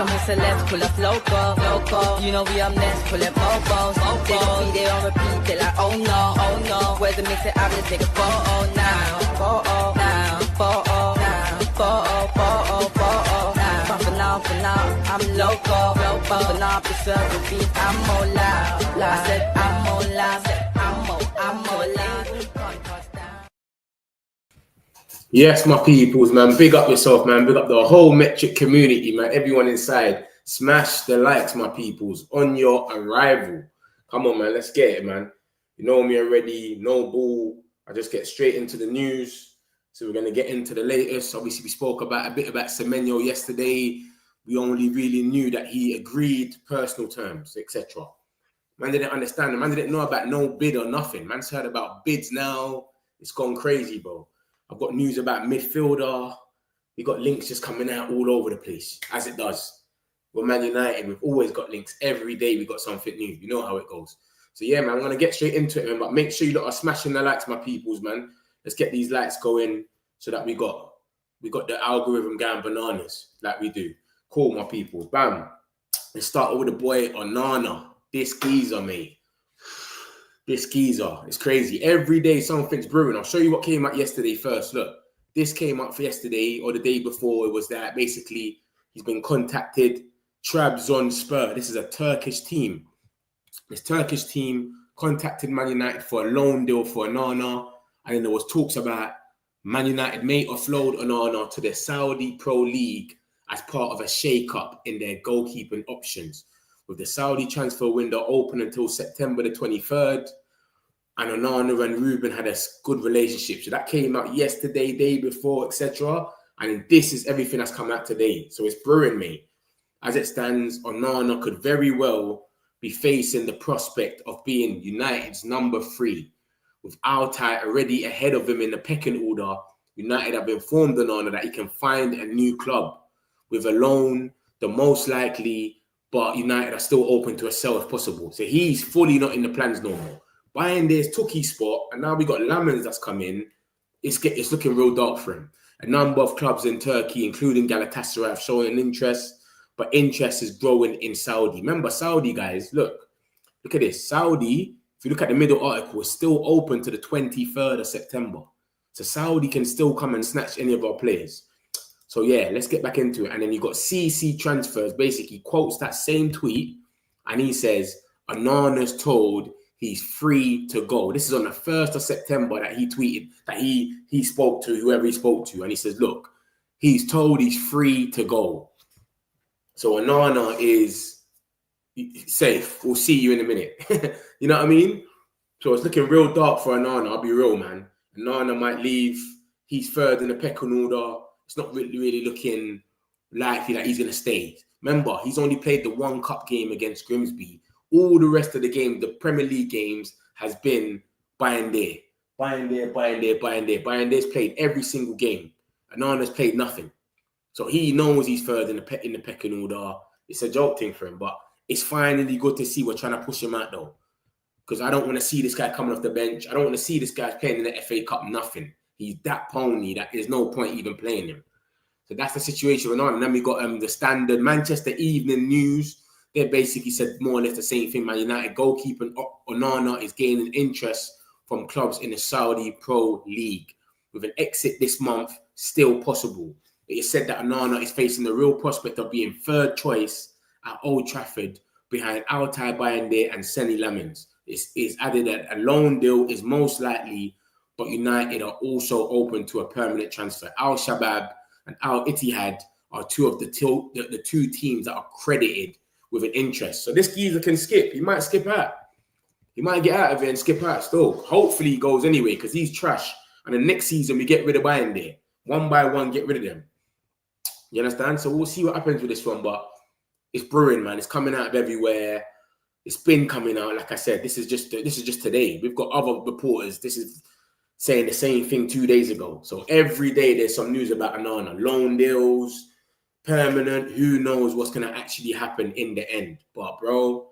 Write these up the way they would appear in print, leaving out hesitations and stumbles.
Some celebs pull up local. You know we up next, pull up mobos. They don't be there on repeat, they like, oh no. Where's the mix it up, let's take a photo now. Photo now. But for now, I'm local. But for now, the service beat, I'm more loud. I said I'm more loud. I'm more loud. Yes, my peoples, man. Big up yourself, man. Big up the whole Metric community, man. Everyone inside. Smash the likes, my peoples, on your arrival. Come on, man. Let's get it, man. You know me already. No bull. I just get straight into the news. So we're going to get into the latest. Obviously, we spoke about a bit about Semenyo yesterday. We only really knew that he agreed personal terms, etc. Man didn't understand. Man didn't know about no bid or nothing. Man's heard about bids now. It's gone crazy, bro. I've got news about midfielder. We got links just coming out all over the place, as it does. We're Man United. We've always got links. Every day we got something new. You know how it goes. So yeah, man, I'm going to get straight into it, man. But make sure you lot are smashing the likes, my peoples, man. Let's get these likes going so that we got the algorithm going bananas like we do. Cool, my people. Bam. Let's start with the boy Onana. This geezer, mate. This geezer. It's crazy. Every day something's brewing. I'll show you what came out yesterday first. Look, this came up for yesterday or the day before. It was that basically he's been contacted. Trabzonspor. This is a Turkish team. This Turkish team contacted Man United for a loan deal for Onana. And then there was talks about Man United may offload Onana to the Saudi Pro League as part of a shake-up in their goalkeeping options. With the Saudi transfer window open until September the 23rd, and Onana and Ruben had a good relationship. So that came out yesterday, day before, etc. And this is everything that's come out today. So it's brewing, mate. As it stands, Onana could very well be facing the prospect of being United's number 3. With Altay already ahead of him in the pecking order, United have informed Onana that he can find a new club with a loan, the most likely, but United are still open to a sell if possible. So he's fully not in the plans no more. Buying this took his spot, and now we got Lamens that's come in. It's looking real dark for him. A number of clubs in Turkey, including Galatasaray, have shown an interest, but interest is growing in Saudi. Remember, Saudi, guys, look at this. Saudi, if you look at the middle article, is still open to the 23rd of September. So Saudi can still come and snatch any of our players. So yeah, let's get back into it. And then you got CC Transfers, basically quotes that same tweet, and he says, Onana's told he's free to go. This is on the 1st of September that he tweeted, that he spoke to whoever he spoke to. And he says, look, he's told he's free to go. So Onana is safe. We'll see you in a minute. You know what I mean? So it's looking real dark for Onana. I'll be real, man. Onana might leave. He's third in the pecking order. It's not really looking likely that he's going to stay. Remember, he's only played the one cup game against Grimsby. All the rest of the game, the Premier League games, has been buying there. Bayern's played every single game. Onana's played nothing. So he knows he's third in the pecking order. It's a joke thing for him, but it's finally good to see we're trying to push him out, though. Because I don't want to see this guy coming off the bench. I don't want to see this guy playing in the FA Cup, nothing. He's that pony that there's no point even playing him. So that's the situation we're on. And then we got the standard Manchester Evening News. They basically said more or less the same thing. Man United goalkeeper Onana is gaining interest from clubs in the Saudi Pro League. With an exit this month still possible. It is said that Onana is facing the real prospect of being third choice at Old Trafford behind Altay Bayernde and Seny Lamens. It's added that a loan deal is most likely, but United are also open to a permanent transfer. Al Shabab and Al Ittihad are two of the two teams that are credited with an interest. So this geezer can skip. He might skip out. He might get out of it and skip out still. Hopefully he goes anyway because he's trash. And the next season we get rid of Bayern. One by one, get rid of them. You understand? So we'll see what happens with this one. But it's brewing, man. It's coming out of everywhere. It's been coming out. Like I said, this is just today. We've got other reporters. This is saying the same thing 2 days ago. So every day there's some news about Onana. Loan deals, permanent. Who knows what's going to actually happen in the end. But, bro,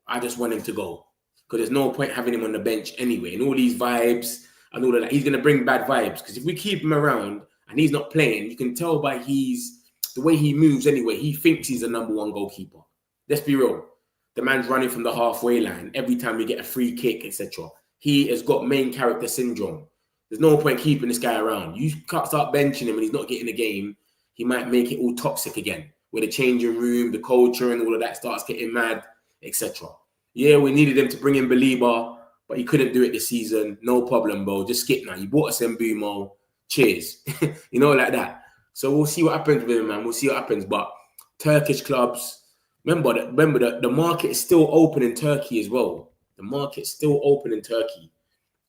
I just want him to go. Because there's no point having him on the bench anyway. And all these vibes and all of that. He's going to bring bad vibes. Because if we keep him around and he's not playing, you can tell by he's the way he moves anyway, he thinks he's the #1 goalkeeper. Let's be real. The man's running from the halfway line every time we get a free kick, etc. He has got main character syndrome. There's no point keeping this guy around. You can't start benching him and he's not getting the game. He might make it all toxic again, where the changing room, the culture and all of that starts getting mad, etc. Yeah, we needed him to bring in Belieber, but he couldn't do it this season. No problem, bro. Just skip now. You bought us Mbumo. Cheers. You know, like that. So we'll see what happens with him, man. We'll see what happens. But Turkish clubs, remember that the market is still open in Turkey as well. The market's still open in Turkey.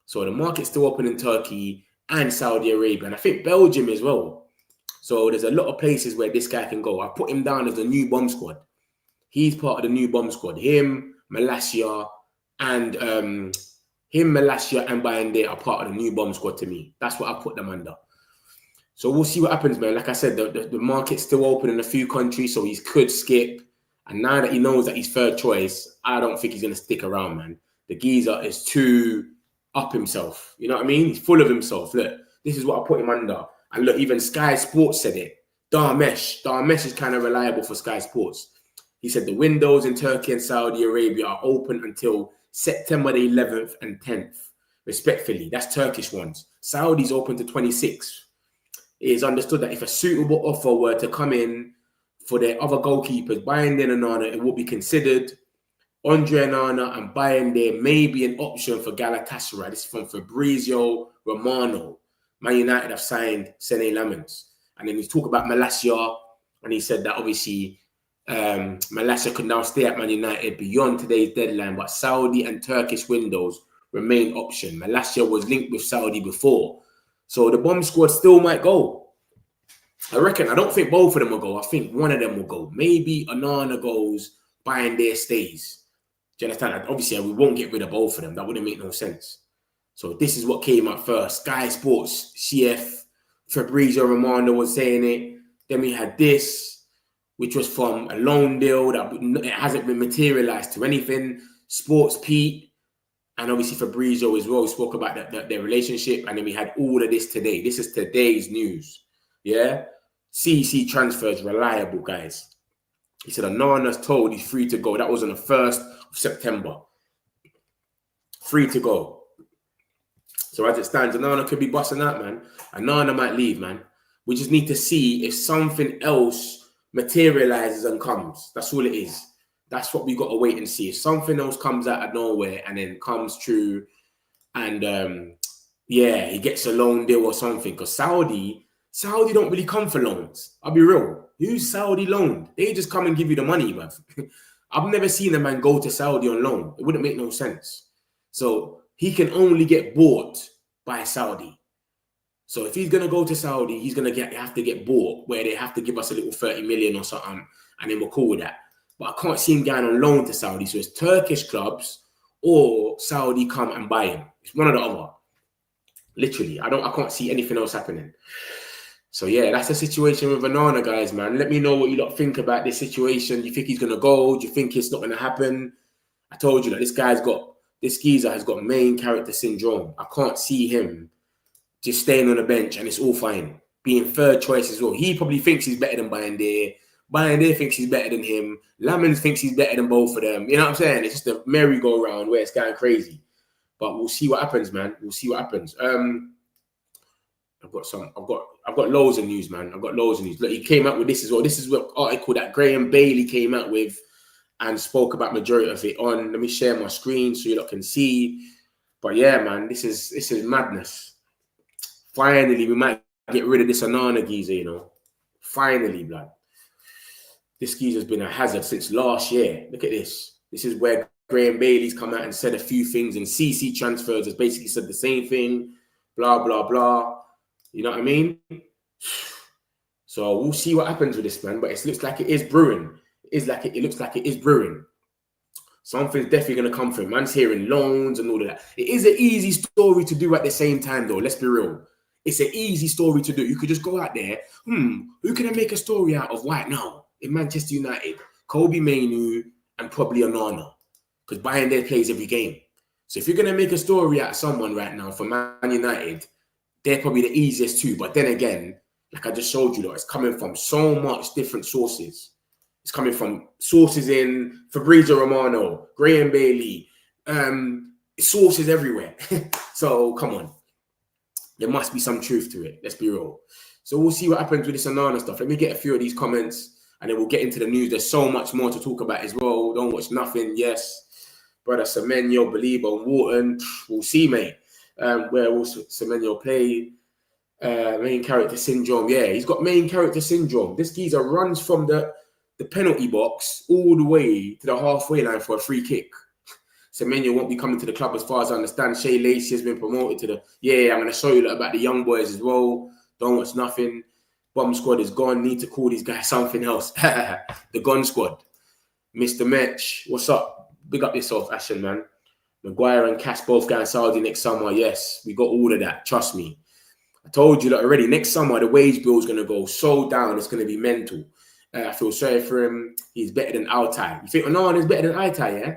So the market's still open in Turkey and Saudi Arabia. And I think Belgium as well. So there's a lot of places where this guy can go. I put him down as the new bomb squad. He's part of the new bomb squad. Him, Malacia, and Bayende are part of the new bomb squad to me. That's what I put them under. So we'll see what happens, man. Like I said, the market's still open in a few countries, so he could skip. And now that he knows that he's third choice, I don't think he's going to stick around, man. The geezer is too up himself. You know what I mean? He's full of himself. Look, this is what I put him under. And look, even Sky Sports said it. Darmesh is kind of reliable for Sky Sports. He said the windows in Turkey and Saudi Arabia are open until September the 11th and 10th, respectfully. That's Turkish ones. Saudi's open to 26th. It is understood that if a suitable offer were to come in for their other goalkeepers, Bayende and Nana, it will be considered. Andre Nana and Bayende may be an option for Galatasaray. This is from Fabrizio Romano. Man United have signed Sene Lamens. And then he's talking about Malacia, and he said that obviously Malacia could now stay at Man United beyond today's deadline, but Saudi and Turkish windows remain option. Malacia was linked with Saudi before. So the bomb squad still might go. I reckon. I don't think both of them will go. I think one of them will go. Maybe Onana goes, Bayende stays. Do you understand? Obviously, we won't get rid of both of them. That wouldn't make no sense. So this is what came up first. Sky Sports, CF, Fabrizio Romano was saying it. Then we had this, which was from a loan deal that it hasn't been materialized to anything. Sports Pete. And obviously Fabrizio as well spoke about their relationship. And then we had all of this today. This is today's news. Yeah? CEC transfers reliable, guys. He said Onana's told he's free to go. That was on the 1st of September. Free to go. So as it stands, Onana could be busting out, man. Onana might leave, man. We just need to see if something else materializes and comes. That's all it is. That's what we got to wait and see. If something else comes out of nowhere and then comes true and, yeah, he gets a loan deal or something. Because Saudi don't really come for loans. I'll be real. Who's Saudi loaned? They just come and give you the money, man. I've never seen a man go to Saudi on loan. It wouldn't make no sense. So he can only get bought by Saudi. So if he's going to go to Saudi, he's going to have to get bought where they have to give us a little 30 million or something. And then we're cool with that. But I can't see him going on loan to Saudi. So it's Turkish clubs or Saudi come and buy him. It's one or the other. Literally. I can't see anything else happening. So yeah, that's the situation with Onana, guys, man. Let me know what you lot think about this situation. Do you think he's going to go? Do you think it's not going to happen? I told you that this geezer has got main character syndrome. I can't see him just staying on the bench and it's all fine. Being third choice as well. He probably thinks he's better than Bayende. Bayende thinks he's better than him. Lamens thinks he's better than both of them. You know what I'm saying? It's just a merry-go-round where it's going crazy. But we'll see what happens, man. We'll see what happens. I've got loads of news, man. I've got loads of news. Look, he came out with this as well. This is what article that Graham Bailey came out with and spoke about majority of it on. Let me share my screen so you lot can see. But yeah, man, this is madness. Finally, we might get rid of this Onana geezer, you know. Finally, blood. This geezer's been a hazard since last year. Look at this. This is where Graham Bailey's come out and said a few things, and CC Transfers has basically said the same thing. Blah, blah, blah. You know what I mean? So we'll see what happens with this, man. But it looks like it is brewing. It looks like it is brewing. Something's definitely going to come from. Man's hearing loans and all of that. It is an easy story to do at the same time, though. Let's be real. It's an easy story to do. You could just go out there. Who can I make a story out of right now in Manchester United? Kobe Mainoo and probably Onana. Because Bayern plays every game. So if you're going to make a story out of someone right now for Man United, they're probably the easiest too. But then again, like I just showed you, though, it's coming from so much different sources. It's coming from sources in Fabrizio Romano, Graham Bailey, sources everywhere. So come on, there must be some truth to it. Let's be real. So we'll see what happens with this Onana stuff. Let me get a few of these comments, and then we'll get into the news. There's so much more to talk about as well. Don't watch nothing. Yes, brother Semenyo, Belieber, Wharton. We'll see, mate. Where will Semenyo play? Main character syndrome. Yeah, he's got main character syndrome. This geezer runs from the penalty box all the way to the halfway line for a free kick. Semenyo won't be coming to the club as far as I understand. Shea Lacey has been promoted to the... Yeah, I'm going to show you about the young boys as well. Don't watch nothing. Bomb squad is gone. Need to call these guys something else. The gun squad. Mr. Metch, what's up? Big up yourself, Ashen, man. Maguire and Cash both going Saudi next summer. Yes, we got all of that. Trust me. I told you that already. Next summer, the wage bill is going to go so down. It's going to be mental. I feel sorry for him. He's better than Altai. You think Onana is better than Altai, yeah?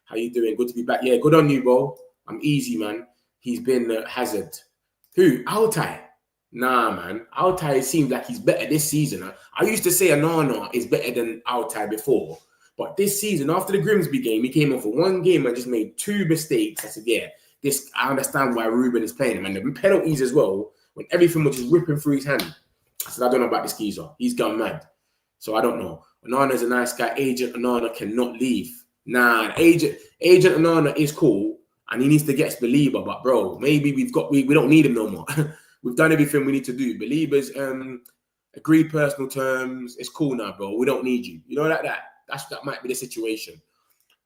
How you doing? Good to be back. Yeah, good on you, bro. I'm easy, man. He's been Hazard. Who? Altai? Nah, man. Altai seems like he's better this season. I used to say Onana is better than Altai before. But this season, after the Grimsby game, he came off for one game and just made 2 mistakes. I said, yeah, I understand why Ruben is playing him. And the penalties as well, when everything was just ripping through his hand. I said, I don't know about this geezer. He's gone mad. So I don't know. Onana's a nice guy. Agent Onana cannot leave. Nah, Agent Onana is cool and he needs to get Belieber, but bro, maybe we don't need him no more. We've done everything we need to do. Believers agreed personal terms. It's cool now, bro. We don't need you. You know, like that. That might be the situation.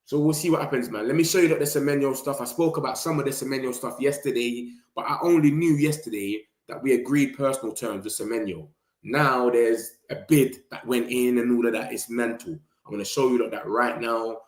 So we'll see what happens, man. Let me show you the Semenyo stuff. I spoke about some of the Semenyo stuff yesterday, but I only knew yesterday that we agreed personal terms with Semenyo. Now there's a bid that went in and all of that. It's mental. I'm going to show you that right now.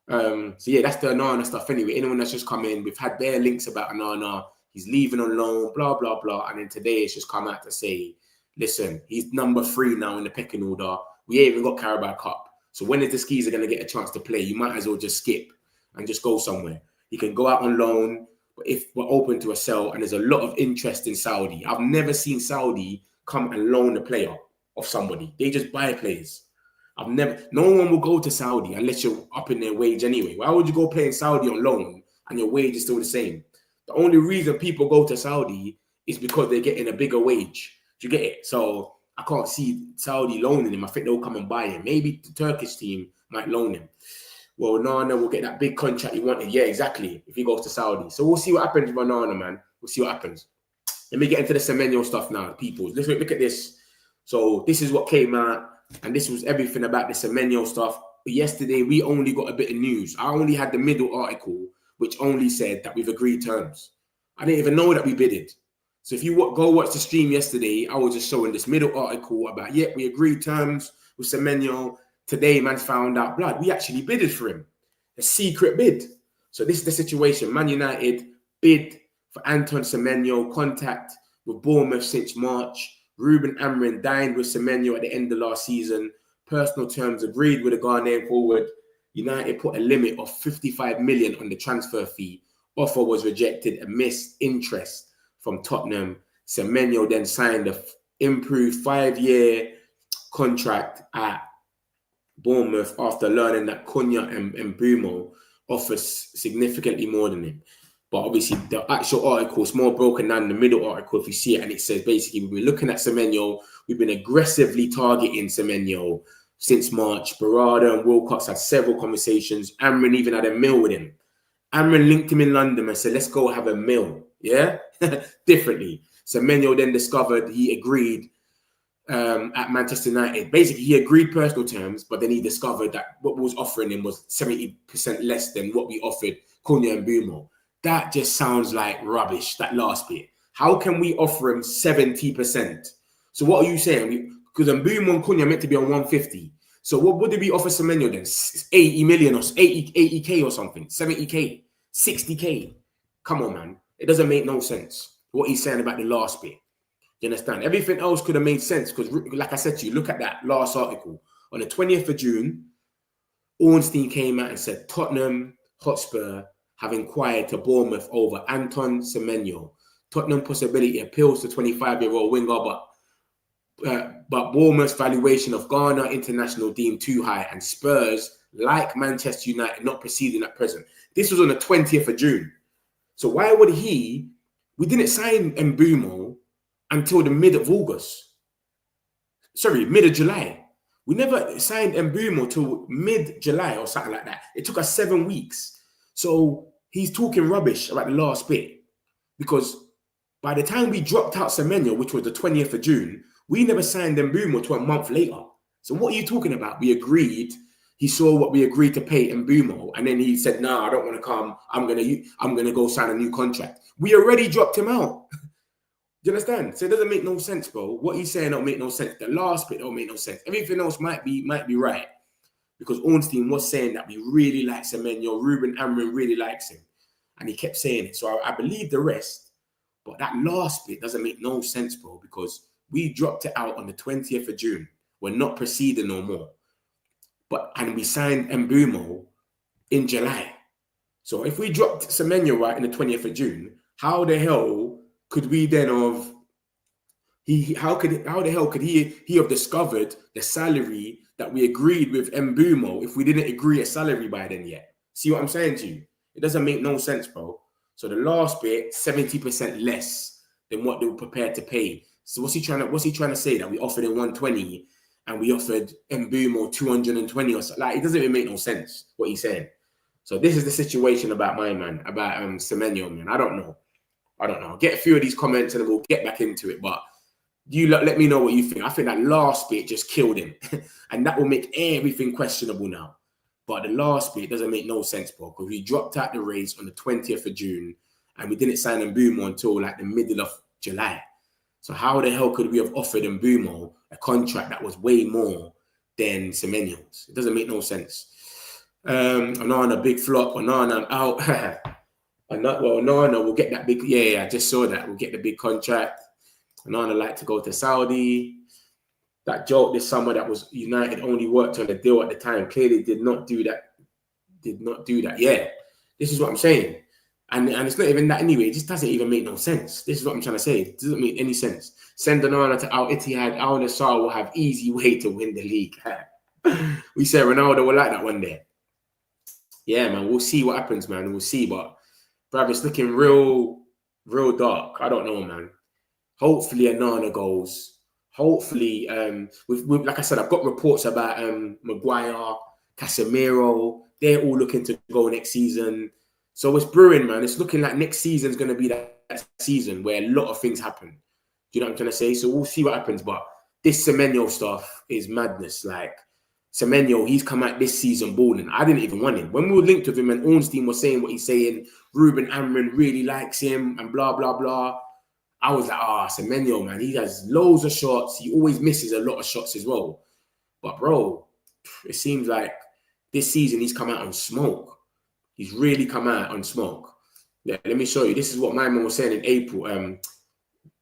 So yeah, that's the Onana stuff anyway. Anyone that's just come in, we've had bare links about Onana. He's leaving on loan, blah, blah, blah. And then today it's just come out to say, listen, he's number 3 now in the pecking order. We ain't even got Carabao Cup. So when is the Skeezer going to get a chance to play? You might as well just skip and just go somewhere. He can go out on loan, but if we're open to a sell, and there's a lot of interest in Saudi. I've never seen Saudi come and loan a player of somebody. They just buy players. No one will go to Saudi unless you're up in their wage anyway. Why would you go play in Saudi on loan and your wage is still the same? The only reason people go to Saudi is because they're getting a bigger wage. Do you get it? So I can't see Saudi loaning him. I think they'll come and buy him. Maybe the Turkish team might loan him. Well, Nana will get that big contract he wanted. Yeah, exactly. If he goes to Saudi. So we'll see what happens with Nana, man. We'll see what happens. Let me get into the Semenyo stuff now, people. Let's look at this. So this is what came out. And this was everything about the Semenyo stuff. But yesterday, we only got a bit of news. I only had the middle article, which only said that we've agreed terms. I didn't even know that we bidded. So if you go watch the stream yesterday, I was just showing this middle article about, we agreed terms with Semenyo. Today, man found out, blood, we actually bidded for him. A secret bid. So this is the situation. Man United bid for Anton Semenyo, contact with Bournemouth since March. Ruben Amorim dined with Semenyo at the end of last season. Personal terms agreed with the Ghanaian forward. United put a limit of 55 million on the transfer fee. Offer was rejected amidst interest from Tottenham. Semenyo then signed an improved 5-year contract at Bournemouth after learning that Cunha and Mbeumo offers significantly more than him. But obviously, the actual article is more broken down in the middle article if you see it. And it says, basically, we've been looking at Semenyo. We've been aggressively targeting Semenyo since March. Barada and Wilcox had several conversations. Amorim even had a meal with him. Amorim linked him in London and said, let's go have a meal. Yeah? Differently. Semenyo then discovered he agreed at Manchester United. Basically, he agreed personal terms, but then he discovered that what we was offering him was 70% less than what we offered Cunha and Mbeumo. That just sounds like rubbish, that last bit. How can we offer him 70%? So what are you saying? Because Mbeumo and Cunha are meant to be on 150. So what did we offer Semenyo then? 80 million or 80K or something? 70K? 60K? Come on, man. It doesn't make no sense. What he's saying about the last bit. You understand? Everything else could have made sense because, like I said to you, look at that last article. On the 20th of June, Ornstein came out and said Tottenham Hotspur have inquired to Bournemouth over Anton Semenyo. Tottenham possibility appeals to 25-year-old winger, but but Bournemouth's valuation of Ghana international deemed too high, and Spurs, like Manchester United, not proceeding at present. This was on the 20th of June. So why would we didn't sign Mbeumo until the mid of August. Sorry, mid of July. We never signed Mbeumo till mid-July or something like that. It took us 7 weeks. So he's talking rubbish about the last bit, because by the time we dropped out Semenyo, which was the 20th of June, we never signed Mbeumo till a month later. So what are you talking about? We agreed. He saw what we agreed to pay Mbeumo, and then he said, "No, I don't want to come. I'm gonna go sign a new contract." We already dropped him out. Do you understand? So it doesn't make no sense, bro. What he's saying don't make no sense. The last bit don't make no sense. Everything else might be right, because Ornstein was saying that we really like Semenyo. Ruben Amorim really likes him, and he kept saying it. So I believe the rest, but that last bit doesn't make no sense, bro, because we dropped it out on the 20th of June. We're not proceeding no more. And we signed Mbeumo in July. So if we dropped Semenyo right in the 20th of June, how the hell could we then have how the hell could he have discovered the salary that we agreed with Mbeumo if we didn't agree a salary by then yet? See what I'm saying to you? It doesn't make no sense, bro. So the last bit, 70% less than what they were prepared to pay. So what's he trying to say? That we offered him 120 and we offered Mbeumo 220 or something? Like, it doesn't even make no sense what he's saying. So this is the situation about my man, about Semenyo, man. I don't know. Get a few of these comments and we'll get back into it. But you let me know what you think. I think that last bit just killed him. And that will make everything questionable now. But the last bit doesn't make no sense, bro. Because we dropped out the race on the 20th of June and we didn't sign Mbeumo until like the middle of July. So how the hell could we have offered Mbeumo a contract that was way more than Semenyo's? It doesn't make no sense. Onana, big flop. Onana out. Onana will get that big. Yeah, I just saw that. We'll get the big contract. Onana like to go to Saudi. That joke this summer that was United only worked on the deal at the time. Clearly did not do that. Yeah, this is what I'm saying. And it's not even that anyway. It just doesn't even make no sense. This is what I'm trying to say. It doesn't make any sense. Send Onana to Al Ittihad. Al Nassr will have easy way to win the league. We said Ronaldo will like that one day. Yeah, man. We'll see what happens, man. We'll see. But, bruv, it's looking real dark. I don't know, man. Hopefully Onana goes. Hopefully, like I said, I've got reports about Maguire, Casemiro. They're all looking to go next season. So it's brewing, man. It's looking like next season's going to be that season where a lot of things happen. Do you know what I'm trying to say? So we'll see what happens. But this Semenyo stuff is madness. Like, Semenyo, he's come out this season balling. I didn't even want him. When we were linked with him and Ornstein was saying what he's saying, Ruben Amorim really likes him and blah, blah, blah. I was like, Semenyo, man, he has loads of shots. He always misses a lot of shots as well. But, bro, it seems like this season he's come out on smoke. He's really come out on smoke. Yeah, let me show you. This is what my man was saying in April.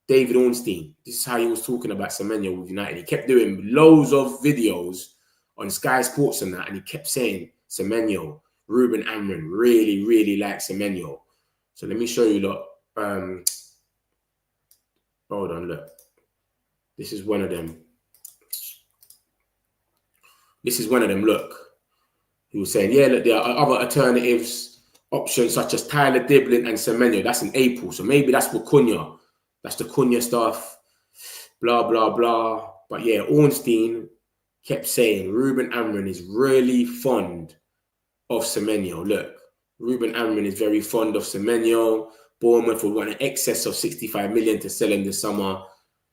David Ornstein. This is how he was talking about Semenyo with United. He kept doing loads of videos on Sky Sports and that, and he kept saying Semenyo, Ruben Amorim really, really likes Semenyo. So let me show you, look. Hold on, look. This is one of them. Look. He was saying, yeah, look, there are other alternatives, options such as Tyler Diblin and Semenyo. That's in April. So maybe that's for Cunha. That's the Cunha stuff. Blah, blah, blah. But yeah, Ornstein kept saying Ruben Amorim is really fond of Semenyo. Look, Ruben Amorim is very fond of Semenyo. Bournemouth will want an excess of 65 million to sell him this summer.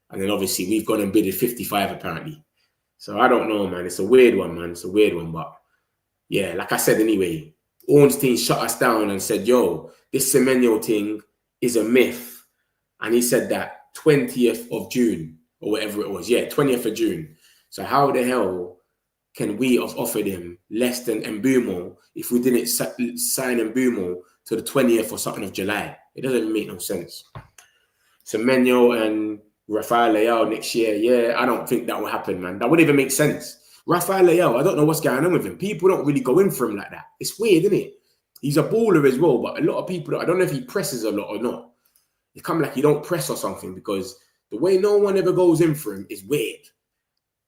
And then obviously we've gone and bidded 55 apparently. So I don't know, man. It's a weird one, man. It's a weird one. But yeah, like I said anyway, Ornstein shut us down and said, yo, this Semenyo thing is a myth. And he said that 20th of June or whatever it was. Yeah, 20th of June. So how the hell can we have offered him less than Mbeumo if we didn't sign Mbeumo to the 20th or something of July? It doesn't even make no sense. Semenyo and Rafael Leao next year, yeah, I don't think that will happen, man. That wouldn't even make sense. Rafael Leao, I don't know what's going on with him. People don't really go in for him like that. It's weird, isn't it? He's a baller as well, but a lot of people, I don't know if he presses a lot or not. It's kind of like he don't press or something because The way no one ever goes in for him is weird.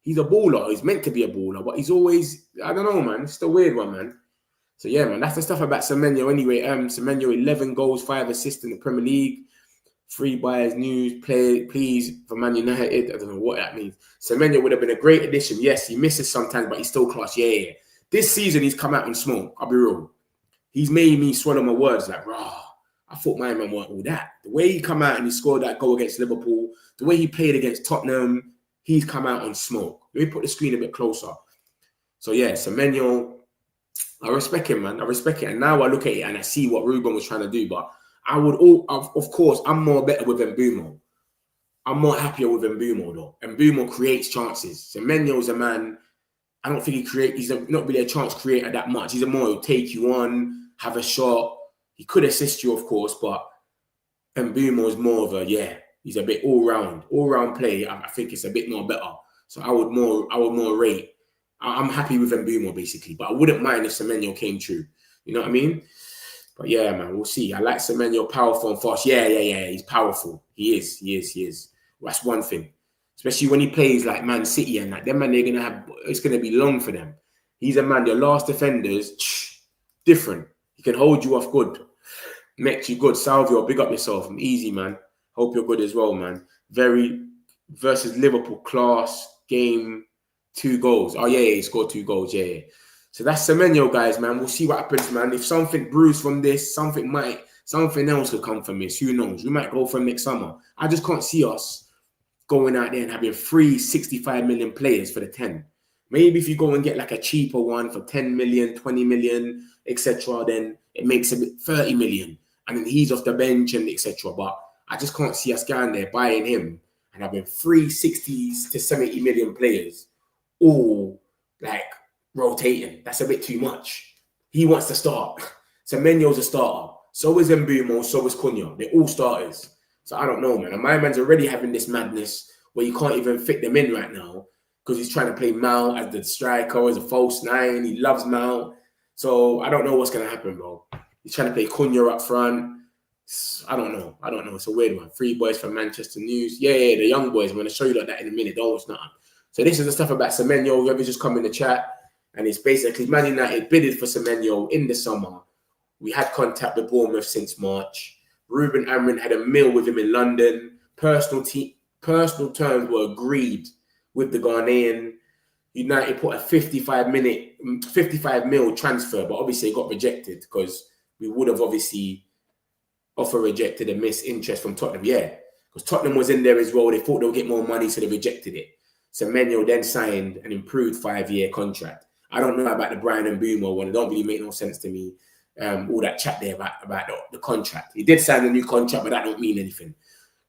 He's a baller. He's meant to be a baller, but he's always, I don't know, man. It's the weird one, man. So, yeah, man, that's the stuff about Semenyo anyway. Semenyo, 11 goals, 5 assists in the Premier League. 3 buyers, news, please, for Man United. I don't know what that means. Semenyo would have been a great addition. Yes, he misses sometimes, but he's still class. Yeah. This season, he's come out and smoke. I'll be real. He's made me swallow my words like, rah. I thought my man weren't all that. The way he come out and he scored that goal against Liverpool, the way he played against Tottenham, he's come out on smoke. Let me put the screen a bit closer. So, yeah, Semenyo, I respect him, man. I respect it. And now I look at it and I see what Ruben was trying to do. But I would, of course, I'm more better with Mbumo. I'm more happier with Mbumo, though. Mbumo creates chances. Semenyo's a man, I don't think he's not really a chance creator that much. He's a more, he'll take you on, have a shot. He could assist you, of course, but Mbumo is more of a, he's a bit all-round play. I think it's a bit more better. So I would more rate. I'm happy with Mbumo, basically, but I wouldn't mind if Semenyo came true. You know what I mean? But yeah, man, we'll see. I like Semenyo, powerful and fast. Yeah. He's powerful. He is. That's one thing. Especially when he plays like Man City and like them, man, it's gonna be long for them. He's a man, your last defenders, different. He can hold you off good. Makes you good. Salvio, big up yourself. I'm easy, man. Hope you're good as well, man. Versus Liverpool, class game, 2 goals. Oh, yeah, he scored 2 goals. Yeah. So that's Semenyo, guys, man. We'll see what happens, man. If something brews from this, something else could come from this. Who knows? We might go from next summer. I just can't see us going out there and having 3 65 million players for the 10. Maybe if you go and get like a cheaper one for 10 million, 20 million, etc., then it makes a bit 30 million. And then he's off the bench and etc. But I just can't see us going there buying him and having 3 60s to 70 million players all like rotating. That's a bit too much. He wants to start. Semenyo's a starter. So is Mbumo, so is Cunha. They're all starters. So I don't know, man. And my man's already having this madness where you can't even fit them in right now because he's trying to play Mount as the striker, as a false 9. He loves Mount. So I don't know what's going to happen, bro. He's trying to play Cunha up front. I don't know. It's a weird one. 3 boys from Manchester News. Yeah, the young boys. I'm going to show you that in a minute. Don't watch nothing. So this is the stuff about Semenyo. Whoever's just come in the chat. And it's basically Man United bidded for Semenyo in the summer. We had contact with Bournemouth since March. Ruben Amorim had a meal with him in London. Personal terms were agreed with the Ghanaian. United put a 55 mil transfer, but obviously it got rejected because we would have obviously offer rejected and missed interest from Tottenham. Yeah, because Tottenham was in there as well. They thought they'll get more money, so they rejected it. Semenyo then signed an improved 5-year contract. I don't know about the Brian Mbumo one. It don't really make no sense to me. All that chat there about the contract. He did sign a new contract, but that don't mean anything.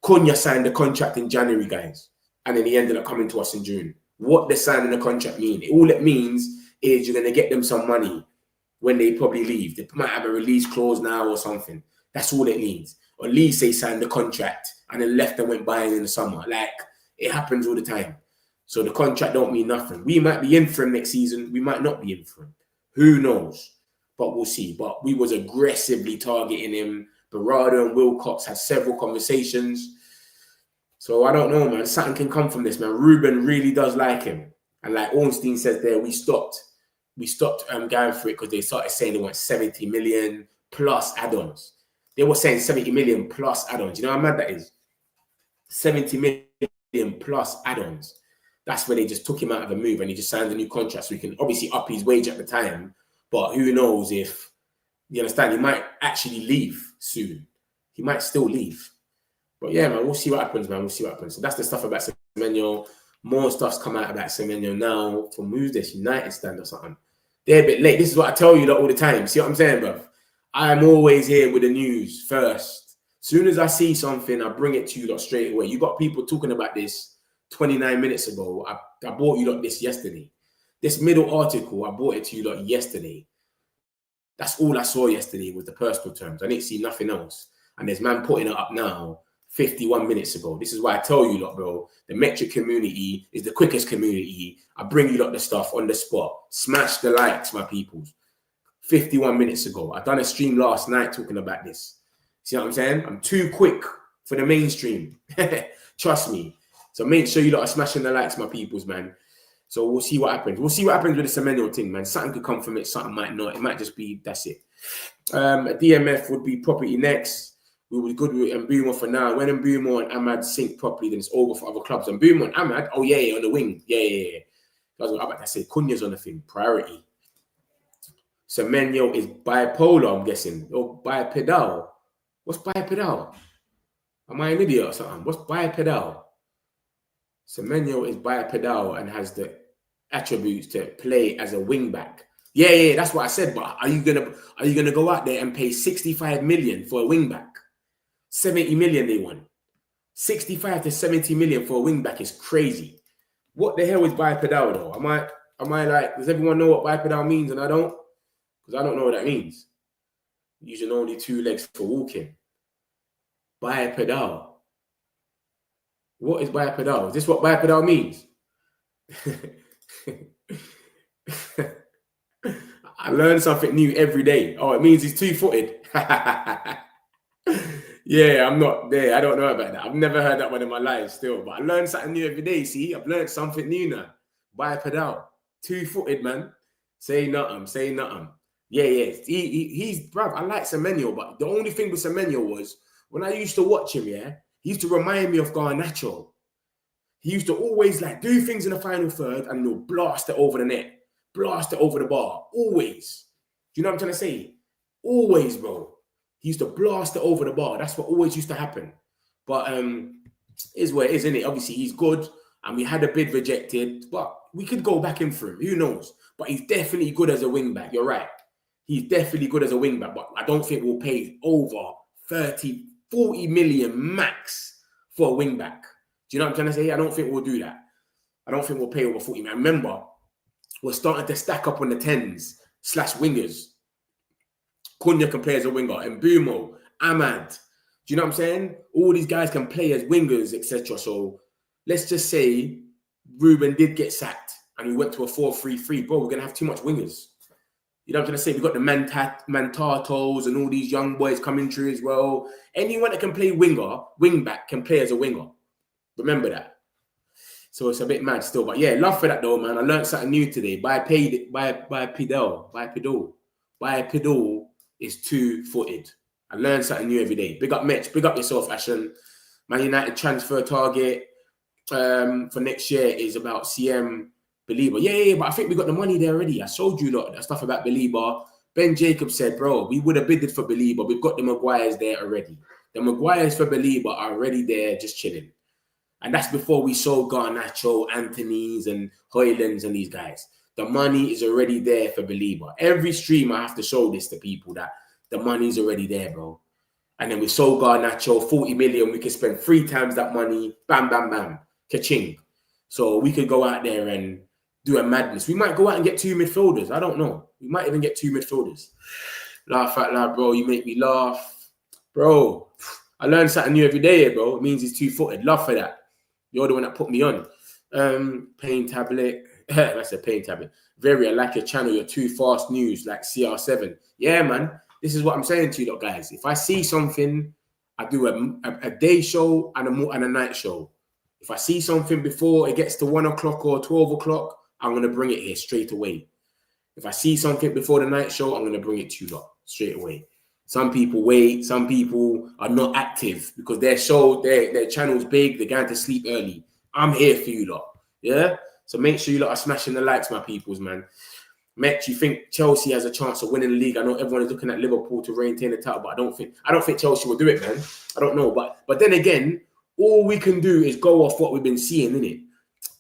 Cunha signed the contract in January, guys, and then he ended up coming to us in June. What does signing the contract mean? All it means is you're going to get them some money when they probably leave. They might have a release clause now or something. That's all it means. Or at least they signed the contract and then left and went buying in the summer. Like, it happens all the time. So the contract don't mean nothing. We might be in for him next season. We might not be in for him. Who knows? But we'll see. But we was aggressively targeting him. Berardo and Wilcox had several conversations. So I don't know, man. Something can come from this, man. Ruben really does like him. And like Ornstein says there, we stopped going for it because they started saying they want 70 million plus add-ons. They were saying 70 million plus add-ons. You know how mad that is? 70 million plus add-ons. That's when they just took him out of a move and he just signed a new contract. So he can obviously up his wage at the time. But who knows if, you understand, he might actually leave soon. He might still leave. But yeah, man, we'll see what happens, man. We'll see what happens. So that's the stuff about Semenyo. More stuff's come out about Semenyo now from who's this? United stand or something. They're a bit late. This is what I tell you all the time. See what I'm saying, bro? I'm always here with the news first. As soon as I see something, I bring it to you lot straight away. You got people talking about this 29 minutes ago. I bought you lot this yesterday. This middle article, I bought it to you lot yesterday. That's all I saw yesterday was the personal terms. I didn't see nothing else. And there's man putting it up now 51 minutes ago. This is why I tell you lot, bro, the metric community is the quickest community. I bring you lot the stuff on the spot. Smash the likes, my peoples. 51 minutes ago. I done a stream last night talking about this. See what I'm saying? I'm too quick for the mainstream. Trust me. So make sure you lot are smashing the likes, my peoples, man. So we'll see what happens. We'll see what happens with the Semenyo thing, man. Something could come from it, something might not. It might just be, that's it. A DMF would be property next. We were good with Mbeumo for now. When Mbeumo and Ahmad sync properly, then it's over for other clubs. Mbeumo and Ahmad, oh yeah, on the wing. Yeah. That's what I'm about to say. Cunha's on the thing, priority. Semenyo is bipolar, I'm guessing. Or bipedal. What's bipedal? Am I an idiot or something? What's bipedal? Semenyo is bipedal and has the attributes to play as a wing back. Yeah, that's what I said. But are you gonna go out there and pay 65 million for a wing back? 70 million they want. 65 to 70 million for a wing back is crazy. What the hell is bipedal though? Am I like, does everyone know what bipedal means and I don't? Because I don't know what that means. Using only 2 legs for walking. Bipedal. What is bipedal? Is this what bipedal means? I learn something new every day. Oh, it means he's 2-footed. Yeah, I'm not there. I don't know about that. I've never heard that one in my life still. But I learn something new every day. See, I've learned something new now. Bipedal. 2-footed, man. Say nothing. Yeah. He's, bruv, I like Semenyo, but the only thing with Semenyo was when I used to watch him, yeah, he used to remind me of Garnacho. He used to always like do things in the final third and he'll blast it over the net, blast it over the bar. Always. Do you know what I'm trying to say? Always, bro. He used to blast it over the bar. That's what always used to happen. But is what it is, isn't it? Obviously, he's good and we had a bid rejected, but we could go back in for him. Who knows? But he's definitely good as a wing back. You're right. He's definitely good as a wing back, but I don't think we'll pay over 30, 40 million max for a wing back. Do you know what I'm trying to say? I don't think we'll do that. I don't think we'll pay over 40 million. Remember, we're starting to stack up on the 10s / wingers. Cunha can play as a winger. Mbeumo, Ahmad. Do you know what I'm saying? All these guys can play as wingers, etc. So let's just say Ruben did get sacked and we went to a 4-3-3. Bro, we're going to have too much wingers. You know what I'm trying to say? We've got the Mantatos and all these young boys coming through as well. Anyone that can play wing back can play as a winger. Remember that. So it's a bit mad still. But yeah, love for that though, man. I learned something new today. Bipedal is 2-footed. I learned something new every day. Big up Mitch. Big up yourself, Ashen. Man United transfer target for next year is about CM Belieber. Yeah, but I think we got the money there already. I showed you a lot of that stuff about Belieber. Ben Jacobs said, bro, we would have bidded for Belieber. We've got the Maguires there already. The Maguires for Belieber are already there just chilling. And that's before we sold Garnacho, Anthony's and Hoylands and these guys. The money is already there for Belieber. Every stream I have to show this to people that the money's already there, bro. And then we sold Garnacho, 40 million. We could spend 3 times that money. Bam, bam, bam. Ka-ching. So we could go out there and do a madness. We might go out and get 2 midfielders. I don't know. We might even get 2 midfielders. Laugh out loud, bro. You make me laugh. Bro, I learn something new every day, bro. It means he's 2-footed. Love for that. You're the one that put me on. Pain tablet. That's a pain tablet. I like your channel. You're too fast news, like CR7. Yeah, man. This is what I'm saying to you, lot, guys. If I see something, I do a day show and a night show. If I see something before it gets to 1 o'clock or 12 o'clock, I'm going to bring it here straight away. If I see something before the night show, I'm going to bring it to you lot straight away. Some people wait. Some people are not active because their show, their channel's big. They're going to sleep early. I'm here for you lot. Yeah? So make sure you lot are smashing the likes, my peoples, man. Met, you think Chelsea has a chance of winning the league? I know everyone is looking at Liverpool to retain the title, but I don't think Chelsea will do it, man. I don't know. But then again, all we can do is go off what we've been seeing, innit?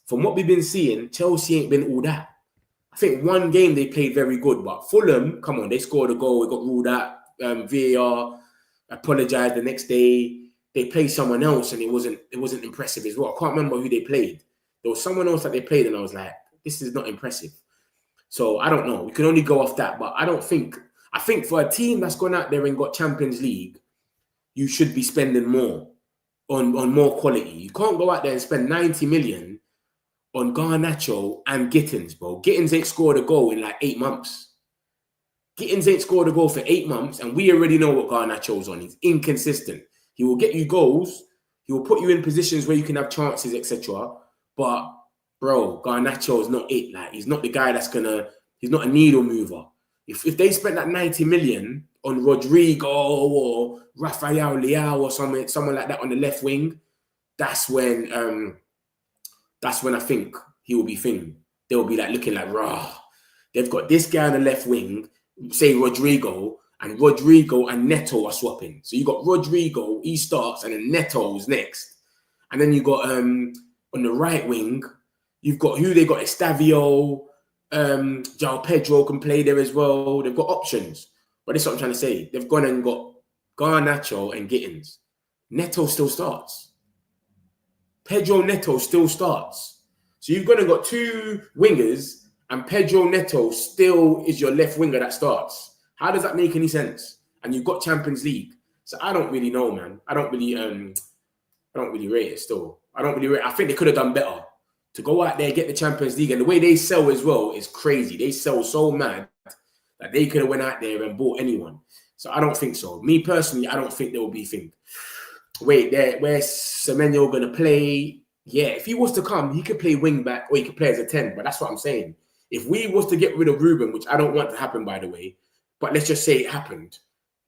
From what we've been seeing, Chelsea ain't been all that. I think one game they played very good, but Fulham, come on, they scored a goal. It got ruled out. VAR apologized the next day. They played someone else and it wasn't impressive as well. I can't remember who they played. There was someone else that they played and I was like, this is not impressive. So I don't know. We can only go off that, but I think for a team that's gone out there and got Champions League, you should be spending more on more quality. You can't go out there and spend 90 million on Garnacho and Gittins, bro. Gittins ain't scored a goal in like 8 months. Gittins ain't scored a goal for 8 months, and we already know what Garnacho's on. He's inconsistent. He will get you goals. He will put you in positions where you can have chances, etc. But bro, Garnacho is not it. Like, he's not the guy he's not a needle mover. If they spent that 90 million on Rodrigo or Rafael Leao or someone like that on the left wing, that's when I think he will be thinking. They'll be like looking like, rah. They've got this guy on the left wing, say Rodrigo and Neto are swapping. So you got Rodrigo, he starts, and then Neto's next. And then you got on the right wing, you've got who they got, Estavio, João Pedro can play there as well. They've got options. But this is what I'm trying to say. They've gone and got Garnacho and Gittins. Neto still starts. Pedro Neto still starts. So you've gone and got two wingers, and Pedro Neto still is your left winger that starts. How does that make any sense? And you've got Champions League. So I don't really know, man. I don't really rate it still. I think they could have done better. To go out there, get the Champions League, and the way they sell as well is crazy. They sell so mad that they could have went out there and bought anyone. So I don't think so. Me personally, I don't think there will be thing. Wait, where's Semenyo going to play? Yeah, if he was to come, he could play wing back or he could play as a 10. But that's what I'm saying. If we was to get rid of Ruben, which I don't want to happen, by the way, but let's just say it happened,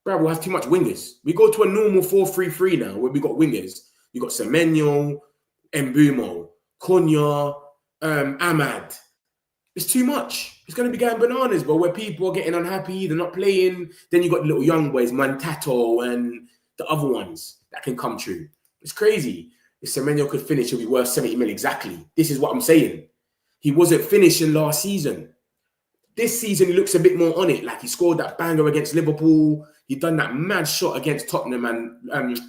bro, we'll have too much wingers. We go to a normal 4-3-3 now where we got wingers. You got Semenyo, Mbumo, Cunha, Ahmad. It's too much. It's going to be going bananas, bro, where people are getting unhappy. They're not playing. Then you got the little young boys, Mantato and the other ones that can come true. It's crazy. If Semenyo could finish, he'll be worth 70 million. Exactly. This is what I'm saying. He wasn't finishing last season. This season, he looks a bit more on it. Like, he scored that banger against Liverpool. He done that mad shot against Tottenham, and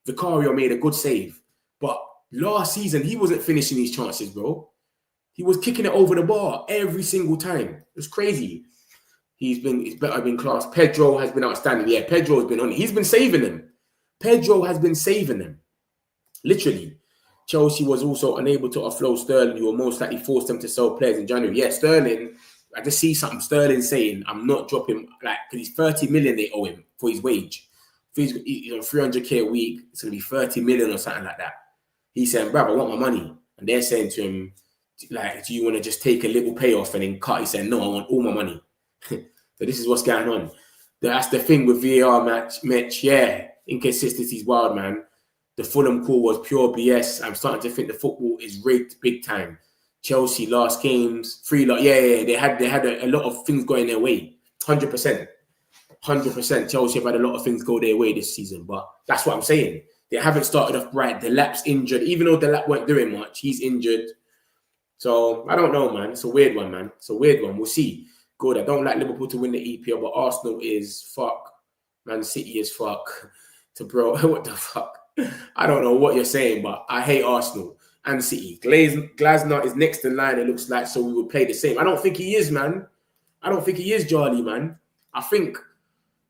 Vicario made a good save. But last season, he wasn't finishing these chances, bro. He was kicking it over the bar every single time. It was crazy. He's better been class. Pedro has been outstanding. Yeah, Pedro has been on it. He's been saving them. Pedro has been saving them. Literally. Chelsea was also unable to offload Sterling, who will most likely force them to sell players in January. Yeah, Sterling, I just see something Sterling saying, I'm not dropping, like, because he's 30 million they owe him for his wage. If he's 300k a week, it's going to be 30 million or something like that. He's saying, bruv, I want my money. And they're saying to him, like, do you want to just take a little payoff and then cut? He said, no, I want all my money. So this is what's going on. That's the thing with VAR match. Yeah, inconsistency is wild, man. The Fulham call was pure BS. I'm starting to think the football is rigged big time. Chelsea last games, they had a lot of things going their way. 100%. Chelsea have had a lot of things go their way this season, but that's what I'm saying. They haven't started off right. Delap's injured. Even though Delap weren't doing much, he's injured. So I don't know, man. It's a weird one, man. It's a weird one. We'll see. Good. I don't like Liverpool to win the EPL, but Arsenal is fuck. Man City is fuck. Bro, what the fuck? I don't know what you're saying, but I hate Arsenal and City. Glasner is next in line, it looks like, so we will play the same. I don't think he is, man. I don't think he is, Charlie, man. I think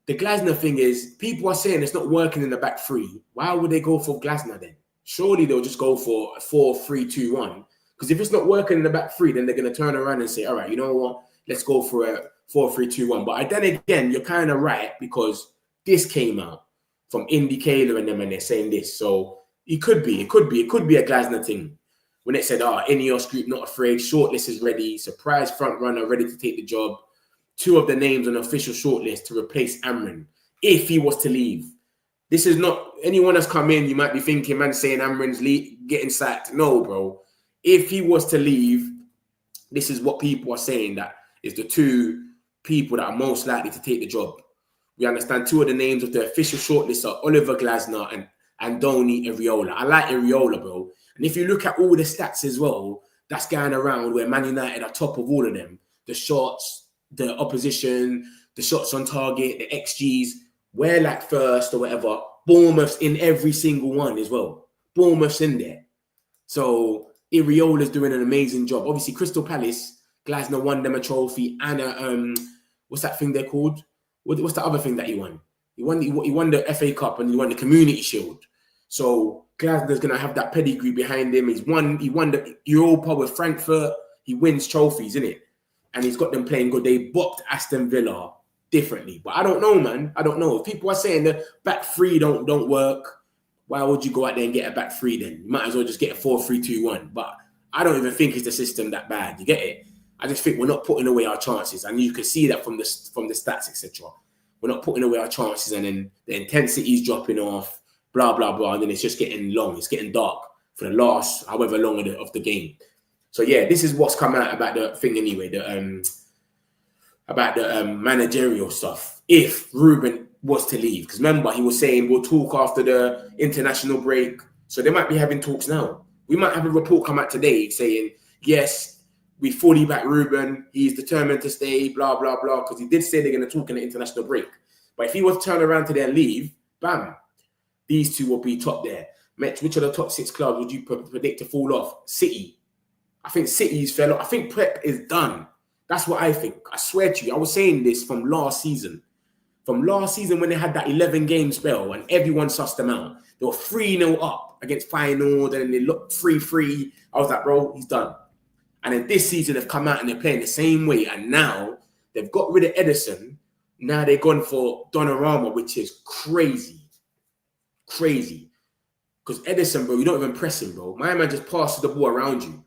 the Glasner thing is, people are saying it's not working in the back three. Why would they go for Glasner then? Surely they'll just go for a 4-3-2-1. Because if it's not working in the back three, then they're going to turn around and say, all right, you know what? Let's go for a 4-3-2-1. But then again, you're kind of right, because this came out from Indy Kaler and them, and they're saying this. So it could be a Glasner thing. When it said, Ineos group not afraid, shortlist is ready, surprise front runner ready to take the job. 2 of the names on the official shortlist to replace Amrin if he was to leave. This is not anyone that's come in. You might be thinking, man, saying Amrin's getting sacked. No, bro. If he was to leave, this is what people are saying, that is the 2 people that are most likely to take the job. We understand 2 of the names of the official shortlist are Oliver Glasner and Andoni Iraola. I like Iraola, bro. And if you look at all the stats as well, that's going around where Man United are top of all of them. The shots, the opposition, the shots on target, the XGs, we're like first or whatever. Bournemouth's in every single one as well. Bournemouth's in there. So Iraola's doing an amazing job. Obviously, Crystal Palace, Glasner won them a trophy and what's that thing they're called? What's the other thing that he won? He won the FA Cup and he won the Community Shield. So Glasner's gonna have that pedigree behind him. He won the Europa with Frankfurt. He wins trophies, innit? And he's got them playing good. They bopped Aston Villa differently. But I don't know, man. I don't know. If people are saying the back three don't work, Why would you go out there and get a back three then? You might as well just get a 4-3-2-1. But I don't even think it's the system that bad. You get it? I just think we're not putting away our chances. And you can see that from the stats, etc. We're not putting away our chances, and then the intensity is dropping off, blah, blah, blah. And then it's just getting long. It's getting dark for the last however long of the game. So, yeah, this is what's come out about the thing anyway, about the managerial stuff. If Ruben was to leave, because remember, he was saying we'll talk after the international break. So they might be having talks now. We might have a report come out today saying, yes, we fully back Ruben. He's determined to stay, blah, blah, blah, because he did say they're going to talk in the international break. But if he was to turn around today and leave, bam, these two will be top there. Mitch, which of the top 6 clubs would you predict to fall off? City. I think City's fell off. I think Pep is done. That's what I think. I swear to you, I was saying this from last season. From last season when they had that 11-game spell and everyone sussed them out. They were 3-0 up against Feyenoord, and then they looked 3-3. I was like, bro, he's done. And then this season they've come out and they're playing the same way. And now they've got rid of Edison. Now they're gone for Donnarumma, which is crazy. Crazy. Because Edison, bro, you don't even press him, bro. My man just passes the ball around you.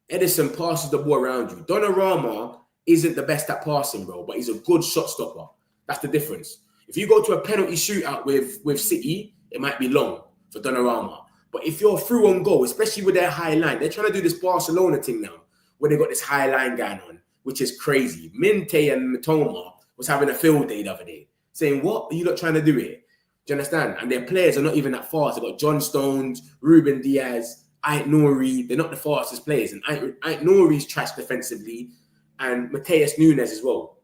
Edison passes the ball around you. Donnarumma isn't the best at passing, bro, but he's a good shot stopper. That's the difference. If you go to a penalty shootout with City, it might be long for Donnarumma. But if you're through on goal, especially with their high line, they're trying to do this Barcelona thing now, where they got this high line going on, which is crazy. Minte and Mitoma was having a field day the other day, saying, what are you lot trying to do here? Do you understand? And their players are not even that fast. They've got John Stones, Ruben Diaz, Ait Nouri. They're not the fastest players. And Ait Nouri's trash defensively, and Mateus Nunes as well.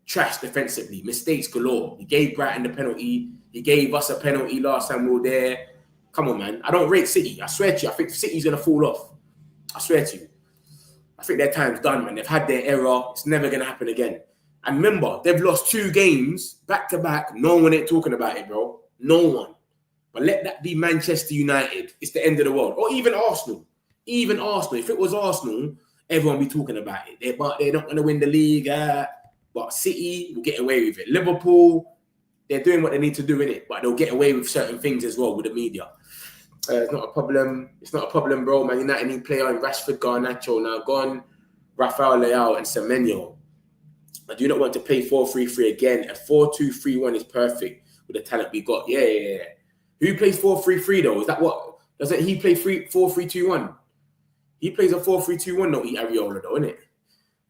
Trash defensively, mistakes galore. He gave Brighton the penalty. He gave us a penalty last time we were there. Come on, man. I don't rate City. I swear to you. I think City's going to fall off. I swear to you. I think their time's done, man. They've had their error. It's never going to happen again. And remember, they've lost 2 games back-to-back. No one ain't talking about it, bro. No one. But let that be Manchester United. It's the end of the world. Or even Arsenal. Even Arsenal. If it was Arsenal, everyone be talking about it. They're not going to win the league. But City will get away with it. Liverpool, they're doing what they need to do in it, but they'll get away with certain things as well with the media. It's not a problem. It's not a problem, bro. Man United need player on Rashford, Garnacho now gone. Rafael Leao and Semenyo. I do not want to play 4-3-3 again. A 4-2-3-1 is perfect with the talent we got. Yeah. Who plays 4-3-3 though? Is that what? Doesn't he play 4-3-2-1? He plays a 4-3-2-1, not Areola though, innit?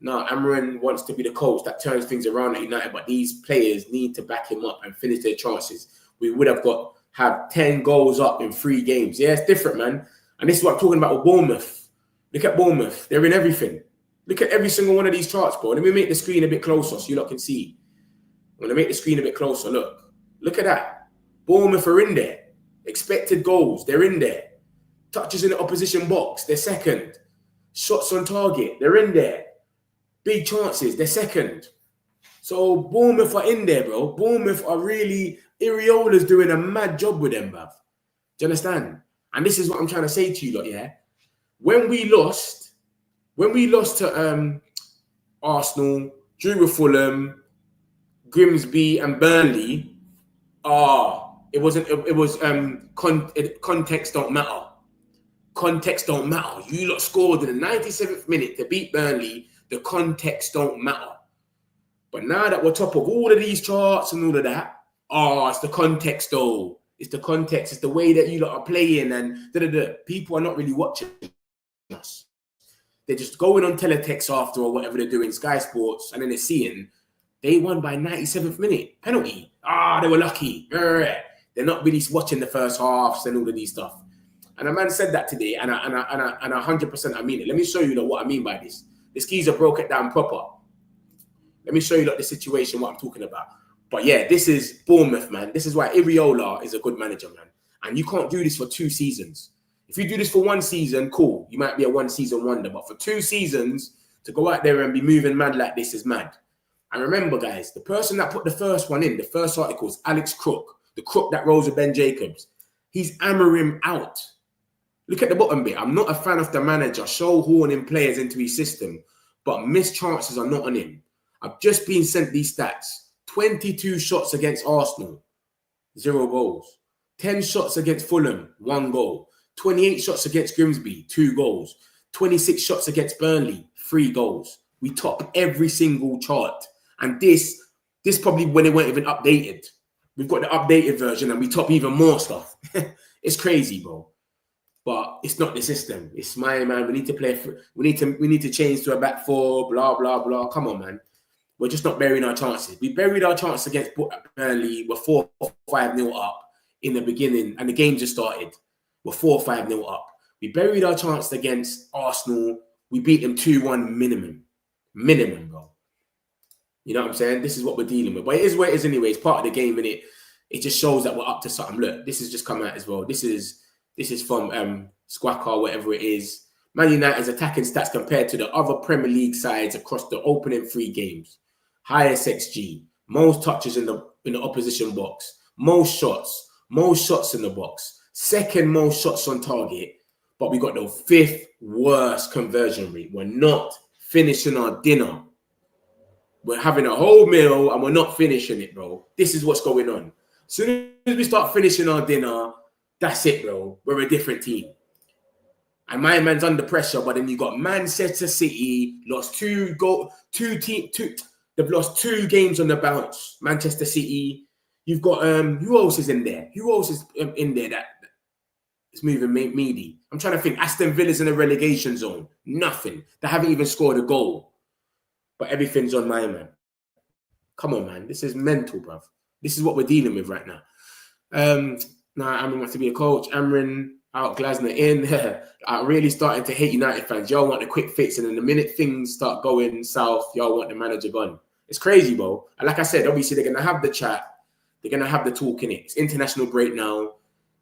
No, Amarin wants to be the coach that turns things around at United, but these players need to back him up and finish their chances. We would have 10 goals up in 3 games. Yeah, it's different, man. And this is what I'm talking about with Bournemouth. Look at Bournemouth. They're in everything. Look at every single one of these charts, bro. Let me make the screen a bit closer so you lot can see. I'm going to make the screen a bit closer. Look at that. Bournemouth are in there. Expected goals, they're in there. Touches in the opposition box, they're second. Shots on target, they're in there. Big chances, they're second. So Bournemouth are in there, bro. Bournemouth are really... Iriola's doing a mad job with them, bruv. Do you understand? And this is what I'm trying to say to you lot, yeah? When we lost to Arsenal, drew with Fulham, Grimsby and Burnley, context don't matter. Context don't matter. You lot scored in the 97th minute to beat Burnley. The context don't matter. But now that we're top of all of these charts and all of that, it's the context though. It's the context. It's the way that you lot are playing and people are not really watching us. They're just going on teletext after or whatever they're doing, Sky Sports, and then they're seeing they won by 97th minute. Penalty. They were lucky. They're not really watching the first halves and all of these stuff. And a man said that today, and I 100% I mean it. Let me show you what I mean by this. This geezer broke it down proper. Let me show you the situation, what I'm talking about. But yeah, this is Bournemouth, man. This is why Iriola is a good manager, man. And you can't do this for 2 seasons. If you do this for 1 season, cool. You might be a 1-season wonder. But for 2 seasons, to go out there and be moving mad like this is mad. And remember, guys, the person that put the first one in, the first article is Alex Crook, the crook that rolls with Ben Jacobs. He's hammering out. Look at the bottom bit. I'm not a fan of the manager show-horning players into his system, but missed chances are not on him. I've just been sent these stats. 22 shots against Arsenal, 0 goals. 10 shots against Fulham, 1 goal. 28 shots against Grimsby, 2 goals. 26 shots against Burnley, 3 goals. We top every single chart. And this probably when it weren't even updated. We've got the updated version and we top even more stuff. It's crazy, bro. But it's not the system. It's my man. We need to play. We need to change to a back 4. Blah blah blah. Come on, man. We're just not burying our chances. We buried our chance against Burnley. We're 4-5-0 up in the beginning, and the game just started. We're 4-5-0 up. We buried our chance against Arsenal. We beat them 2-1 minimum. Minimum, bro. You know what I'm saying? This is what we're dealing with. But it is what it is anyway. It's part of the game, and it just shows that we're up to something. Look, this has just come out as well. This is from Squawka, whatever it is. Man United's attacking stats compared to the other Premier League sides across the opening 3 games. Highest XG, most touches in the opposition box, most shots in the box, second most shots on target, but we got the 5th worst conversion rate. We're not finishing our dinner. We're having a whole meal and we're not finishing it, bro. This is what's going on. As soon as we start finishing our dinner, that's it, bro. We're a different team. And my man's under pressure, but then you got Manchester City, they've lost 2 games on the bounce. Manchester City. You've got who else is in there? Who else is in there that is moving meaty? I'm trying to think. Aston Villa's in the relegation zone. Nothing. They haven't even scored a goal. But everything's on my man. Come on, man. This is mental, bruv. This is what we're dealing with right now. Amrin wants to be a coach. Amrin out, Glasner in. I'm really starting to hate United fans. Y'all want a quick fix, and then the minute things start going south, y'all want the manager gone. It's crazy, bro. And like I said, obviously they're gonna have the chat. They're gonna have the talk in it. It's international break now.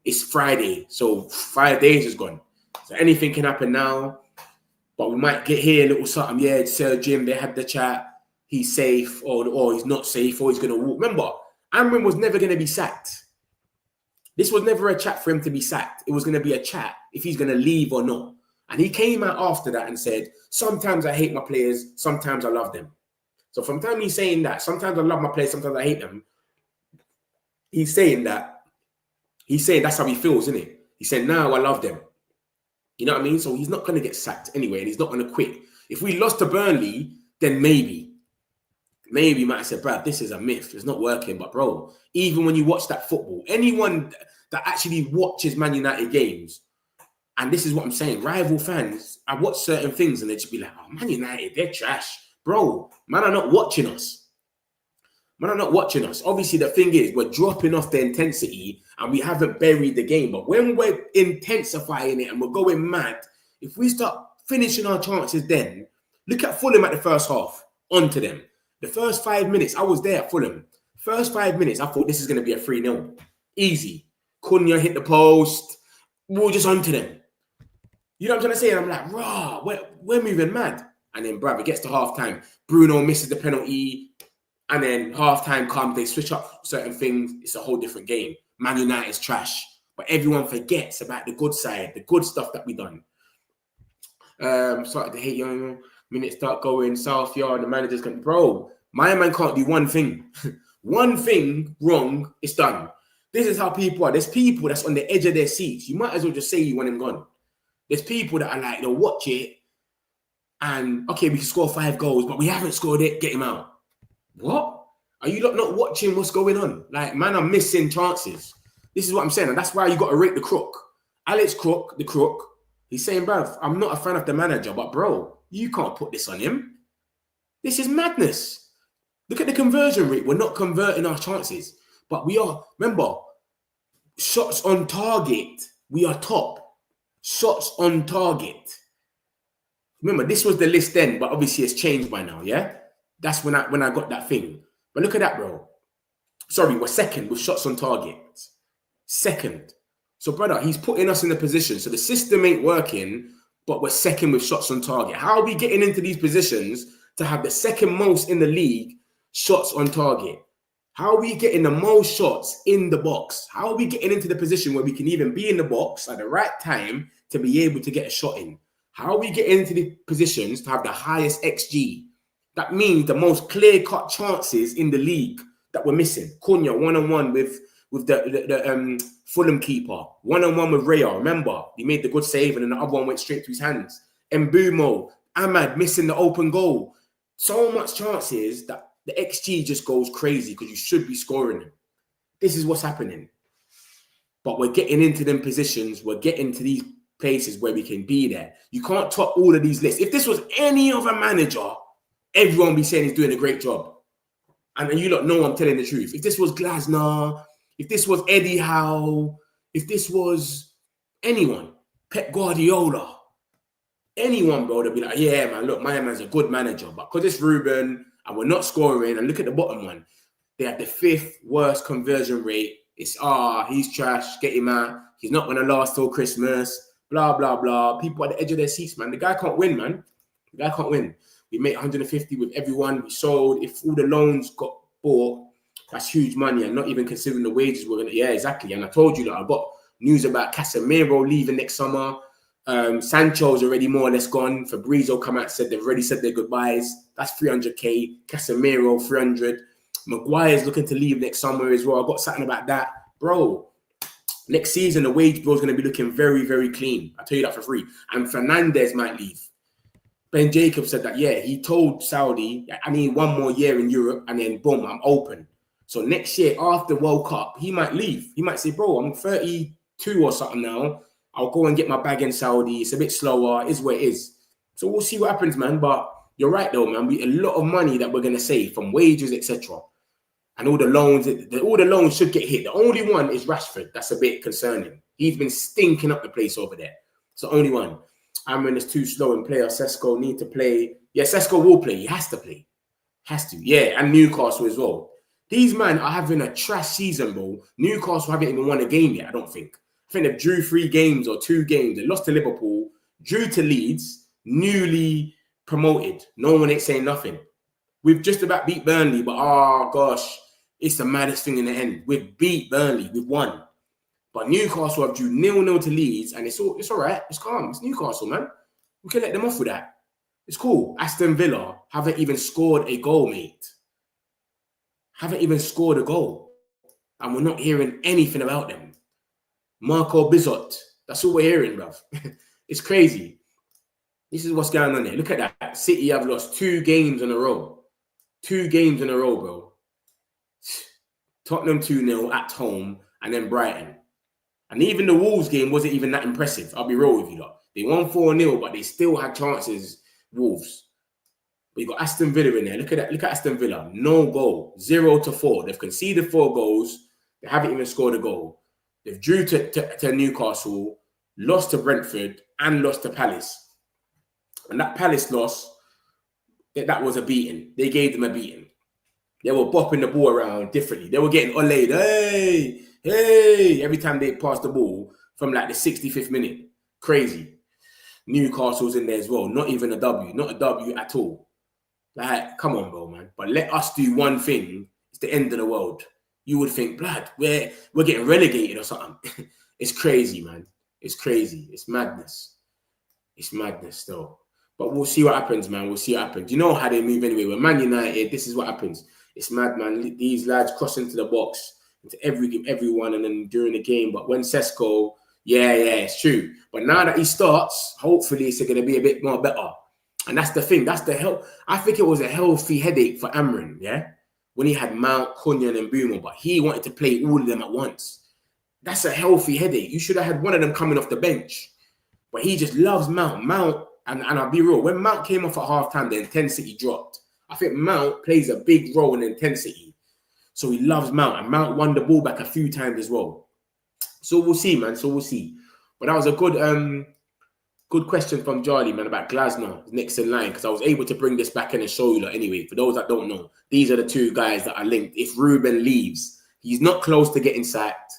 It's Friday, so 5 days is gone. So anything can happen now. But we might get here a little something. Yeah, Sir Jim, they had the chat. He's safe, or he's not safe, or he's gonna walk. Remember, Amrin was never gonna be sacked. This was never a chat for him to be sacked. It was going to be a chat if he's going to leave or not. And he came out after that and said, sometimes I hate my players, sometimes I love them. So from the time he's saying that, sometimes I love my players, sometimes I hate them, he's saying that's how he feels, isn't it? He said, now I love them. You know what I mean? So he's not going to get sacked anyway, and he's not going to quit. If we lost to Burnley, then maybe you might have said, Brad, this is a myth. It's not working. But, bro, even when you watch that football, anyone that actually watches Man United games, and this is what I'm saying, rival fans, I watch certain things and they just be like, oh, Man United, they're trash. Bro, man are not watching us. Obviously, the thing is, we're dropping off the intensity and we haven't buried the game. But when we're intensifying it and we're going mad, if we start finishing our chances then, look at Fulham at the first half, onto them. The first 5 minutes, I was there at Fulham. First 5 minutes, I thought this is going to be a 3-0. Easy. Cunha hit the post. We were just onto them. You know what I'm trying to say? And I'm like, rah, we're moving mad. And then, bruv, it gets to halftime. Bruno misses the penalty. And then halftime comes. They switch up certain things. It's a whole different game. Man United's trash. But everyone forgets about the good side, the good stuff that we done. Started to hate you. Minutes start going south, yard, the manager's going, bro, my man can't do one thing. One thing wrong, it's done. This is how people are. There's people that's on the edge of their seats. You might as well just say you want him gone. There's people that are like, they'll watch it and, okay, we can score 5 goals, but we haven't scored it, get him out. What? Are you not watching what's going on? Like, man, I'm missing chances. This is what I'm saying, and that's why you got to rate the crook. Alex Crook, the crook, he's saying, bruv, I'm not a fan of the manager, but bro, you can't put this on him. This is madness. Look at the conversion rate. We're not converting our chances, but we are. Remember, shots on target. We are top. Shots on target. Remember, this was the list then, but obviously it's changed by now, yeah? That's when I got that thing. But look at that, bro. Sorry, we're second with shots on target. Second. So, brother, he's putting us in the position. So the system ain't working, but we're second with shots on target. How are we getting into these positions to have the second most in the league shots on target? How are we getting the most shots in the box? How are we getting into the position where we can even be in the box at the right time to be able to get a shot in? How are we getting into the positions to have the highest XG? That means the most clear-cut chances in the league that we're missing. Cunha one-on-one with with the Fulham keeper, one-on-one with Raya. Remember, he made the good save and then the other one went straight to his hands. Mbumo, Ahmad missing the open goal. So much chances that the XG just goes crazy because you should be scoring them. This is what's happening. But we're getting into them positions. We're getting to these places where we can be there. You can't top all of these lists. If this was any other manager, everyone would be saying he's doing a great job. And you lot know I'm telling the truth. If this was Glasner, if this was Eddie Howe, if this was anyone, Pep Guardiola, anyone, bro, they'd be like, yeah, man, look, my man's a good manager. But because it's Ruben and we're not scoring, and look at the bottom one, they have the 5th worst conversion rate. It's, he's trash, get him out. He's not going to last till Christmas, blah, blah, blah. People at the edge of their seats, man. The guy can't win, man. The guy can't win. We made 150 with everyone. We sold. If all the loans got bought, that's huge money. And not even considering the wages we're going to... Yeah, exactly. And I told you that I got news about Casemiro leaving next summer. Sancho's already more or less gone. Fabrizio come out and said they've already said their goodbyes. That's 300k. Casemiro, 300. Maguire's looking to leave next summer as well. I got something about that. Bro, next season, the wage bill is going to be looking very, very clean. I tell you that for free. And Fernandes might leave. Ben Jacobs said that, yeah, he told Saudi, I need 1 more year in Europe and then boom, I'm open. So next year after World Cup, he might leave. He might say, bro, I'm 32 or something now. I'll go and get my bag in Saudi. It's a bit slower. It's what it is. So we'll see what happens, man. But you're right, though, man. A lot of money that we're going to save from wages, etc. And all the loans should get hit. The only one is Rashford. That's a bit concerning. He's been stinking up the place over there. It's the only one. Amrin is too slow in play. Sesko need to play. Yeah, Sesko will play. He has to play. Has to. Yeah, and Newcastle as well. These men are having a trash season, bro. Newcastle haven't even won a game yet, I don't think. I think they've drew 3 games or 2 games. They lost to Liverpool, drew to Leeds, newly promoted. No one ain't saying nothing. We've just about beat Burnley, but oh gosh, it's the maddest thing in the end. We've beat Burnley. We've won. But Newcastle have drew 0-0 to Leeds, and it's all right. It's calm. It's Newcastle, man. We can let them off with that. It's cool. Aston Villa haven't even scored a goal, mate. Haven't even scored a goal. And we're not hearing anything about them. Marco Bizot. That's all we're hearing, bruv. It's crazy. This is what's going on here. Look at that. City have lost 2 games in a row. 2 games in a row, bro. Tottenham 2-0 at home, and then Brighton. And even the Wolves game wasn't even that impressive. I'll be real with you lot. They won 4-0, but they still had chances, Wolves. But you got Aston Villa in there. Look at that. Look at Aston Villa. No goal. 0-4. They've conceded 4 goals. They haven't even scored a goal. They've drew to Newcastle, lost to Brentford, and lost to Palace. And that Palace loss, that was a beating. They gave them a beating. They were bopping the ball around differently. They were getting olayed. Hey, hey, every time they passed the ball from like the 65th minute. Crazy. Newcastle's in there as well. Not even a W. Not a W at all. Like, come on, bro, man. But let us do one thing. It's the end of the world. You would think, blood, we're getting relegated or something. It's crazy, man. It's crazy. It's madness. It's madness still. But we'll see what happens, man. We'll see what happens. You know how they move anyway. We're Man United. This is what happens. It's mad, man. These lads cross into the box, into everyone, and then during the game. But when Sesko, yeah, it's true. But now that he starts, hopefully it's going to be a bit more better. And that's the thing. That's the help. I think it was a healthy headache for Amrin, yeah? When he had Mount, Cunha, and Mbeumo, but he wanted to play all of them at once. That's a healthy headache. You should have had one of them coming off the bench. But he just loves Mount. And I'll be real, when Mount came off at halftime, the intensity dropped. I think Mount plays a big role in intensity. So he loves Mount. And Mount won the ball back a few times as well. So we'll see, man. So we'll see. But that was a good question from Charlie, man, about Glasner next in line. Because I was able to bring this back in and show you. Anyway, for those that don't know, these are the 2 guys that are linked. If Ruben leaves, he's not close to getting sacked.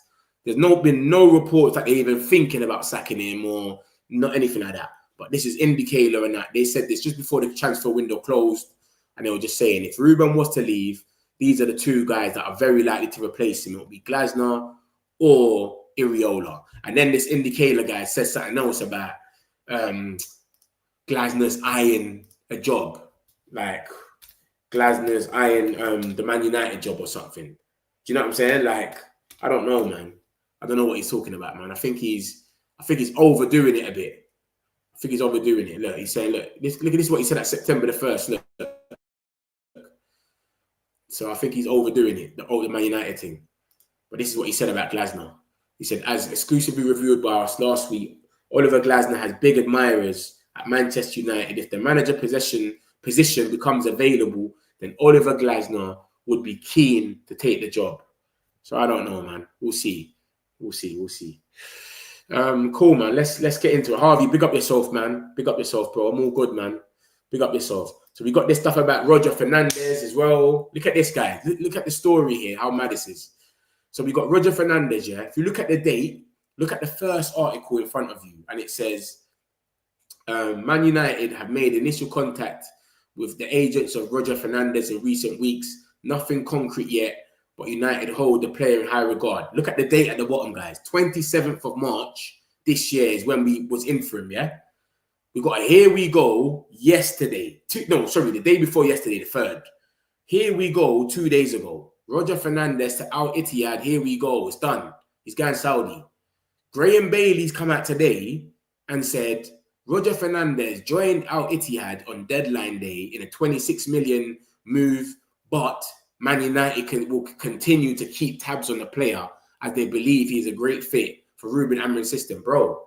There's been no reports that they're even thinking about sacking him or not anything like that. But this is indicator and that. They said this just before the transfer window closed. And they were just saying, if Ruben was to leave, these are the 2 guys that are very likely to replace him. It'll be Glasner or Iriola. And then this indicator guy says something else about Glasner's eyeing a job. Like, Glasner's eyeing the Man United job or something. Do you know what I'm saying? Like, I don't know, man. I don't know what he's talking about, man. I think he's overdoing it a bit. I think he's overdoing it. Look, he's saying, look at this, what he said at September the 1st. Look. So I think he's overdoing it, the older Man United thing. But this is what he said about Glasner. He said, as exclusively reviewed by us last week, Oliver Glasner has big admirers at Manchester United. If the manager position becomes available, then Oliver Glasner would be keen to take the job. So I don't know, man. We'll see. We'll see. Cool, man. Let's get into it. Harvey, big up yourself, man. Big up yourself, bro. I'm all good, man. Big up yourself. So we got this stuff about Roger Fernandez as well. Look at this, guys. Look at the story here, how mad this is. So we got Roger Fernandez, yeah? If you look at the date, look at the first article in front of you, and it says, Man United have made initial contact with the agents of Roger Fernandez in recent weeks. Nothing concrete yet, but United hold the player in high regard. Look at the date at the bottom, guys. 27th of March this year is when we was in for him, yeah? We got a here we go yesterday. The day before yesterday, the 3rd. Here we go 2 days ago. Roger Fernandez to Al Ittihad. Here we go. It's done. He's going Saudi. Graham Bailey's come out today and said Roger Fernandez joined Al Ittihad on deadline day in a 26 million move, but Man United will continue to keep tabs on the player as they believe he's a great fit for Ruben Amorim's system. Bro,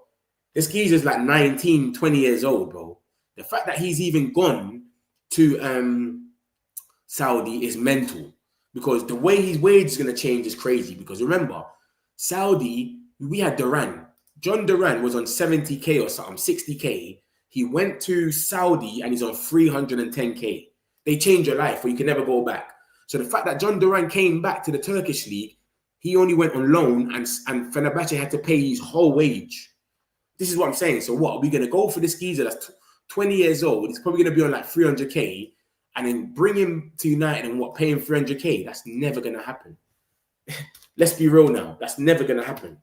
this geezer's like 19, 20 years old, bro. The fact that he's even gone to Saudi is mental, because the way his wage is going to change is crazy. Because remember, Saudi, we had Duran. John Duran was on 70K or something, 60K. He went to Saudi and he's on 310K. They change your life, or you can never go back. So the fact that John Duran came back to the Turkish league, he only went on loan, and Fenerbahce had to pay his whole wage. This is what I'm saying. So what, are we going to go for this geezer that's 20 years old? He's probably going to be on like 300K, and then bring him to United and pay him 300K? That's never going to happen. Let's be real now. That's never going to happen.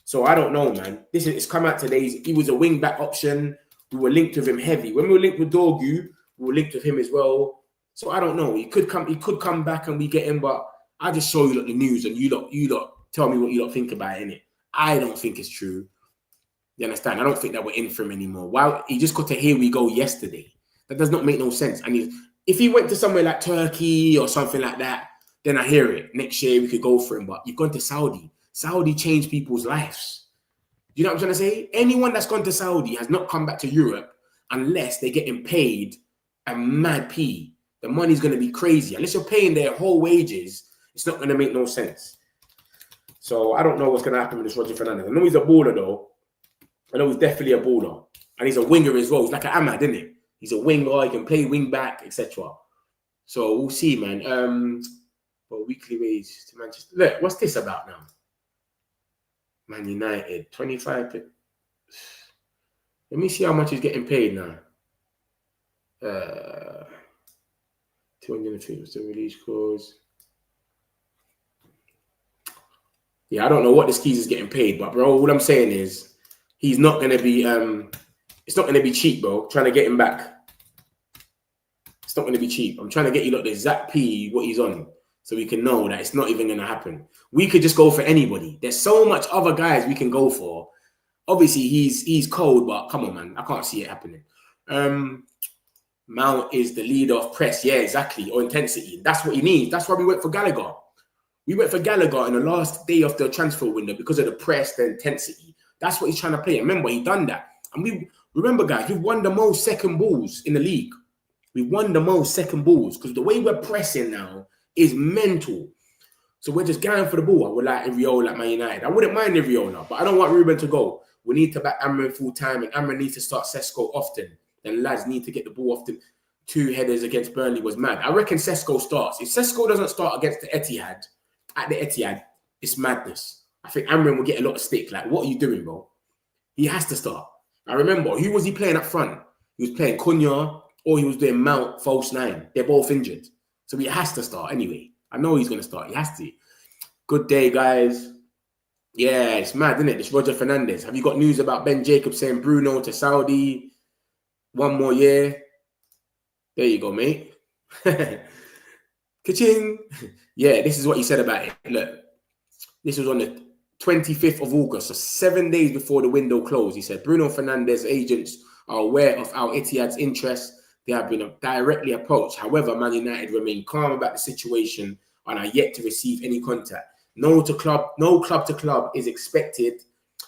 So I don't know, man. It's come out today. He was a wing-back option. We were linked with him heavy. When we were linked with Dorgu, we were linked with him as well. So I don't know. He could come back and we get him, but I just show you the news and you lot tell me what you lot think about it, innit? I don't think it's true. You understand? I don't think that we're in for him anymore. Why? He just got to here we go yesterday. That does not make no sense. And if he went to somewhere like Turkey or something like that, then I hear it. Next year we could go for him. But you've gone to Saudi. Saudi changed people's lives. You know what I'm trying to say? Anyone that's gone to Saudi has not come back to Europe unless they're getting paid a mad P. The money's going to be crazy. Unless you're paying their whole wages, it's not going to make no sense. So I don't know what's going to happen with this Roger Fernandez. I know he's a baller, though. I know he's definitely a baller. And he's a winger as well. He's like an Ahmad, isn't he? He's a winger. He can play wing back, etc. So we'll see, man. But weekly wage to Manchester. Look, what's this about now? Man United, 25. Let me see how much he's getting paid now. 250 was the release clause. Yeah, I don't know what this keys is getting paid, but bro, all I'm saying is he's not going to be. It's not going to be cheap, bro. Trying to get him back. It's not going to be cheap. I'm trying to get you the exact P what he's on, so we can know that it's not even going to happen. We could just go for anybody. There's so much other guys we can go for. Obviously, he's cold, but come on, man. I can't see it happening. Mount is the leader of press. Yeah, exactly. Or intensity. That's what he needs. That's why we went for Gallagher. We went for Gallagher in the last day of the transfer window because of the press, the intensity. That's what he's trying to play. Remember, he done that. And we remember, guys, we've won the most second balls in the league. We won the most second balls because the way we're pressing now is mental. So we're just going for the ball. I would like Iriola at Man United. I wouldn't mind Iriola, but I don't want Ruben to go. We need to back Amorim full time, and Amorim needs to start Sesko often. Then lads need to get the ball often. 2 headers against Burnley was mad. I reckon Sesko starts. If Sesko doesn't start against the Etihad, at the Etihad, it's madness. I think Amorim will get a lot of stick. Like, what are you doing, bro? He has to start. I remember, who was he playing up front? He was playing Cunha, or he was doing Mount, false 9. They're both injured. So he has to start anyway. I know he's going to start. He has to. Good day, guys. Yeah, it's mad, isn't it? It's Roger Fernandez. Have you got news about Ben Jacobs saying Bruno to Saudi? 1 more year. There you go, mate. Ka-ching. Yeah, this is what he said about it. Look, This was on the 25th of August, so 7 days before the window closed. He said, Bruno Fernandes agents are aware of Al Ittihad's interest. They have been directly approached. However, Man United remain calm about the situation and are yet to receive any contact. No club to club is expected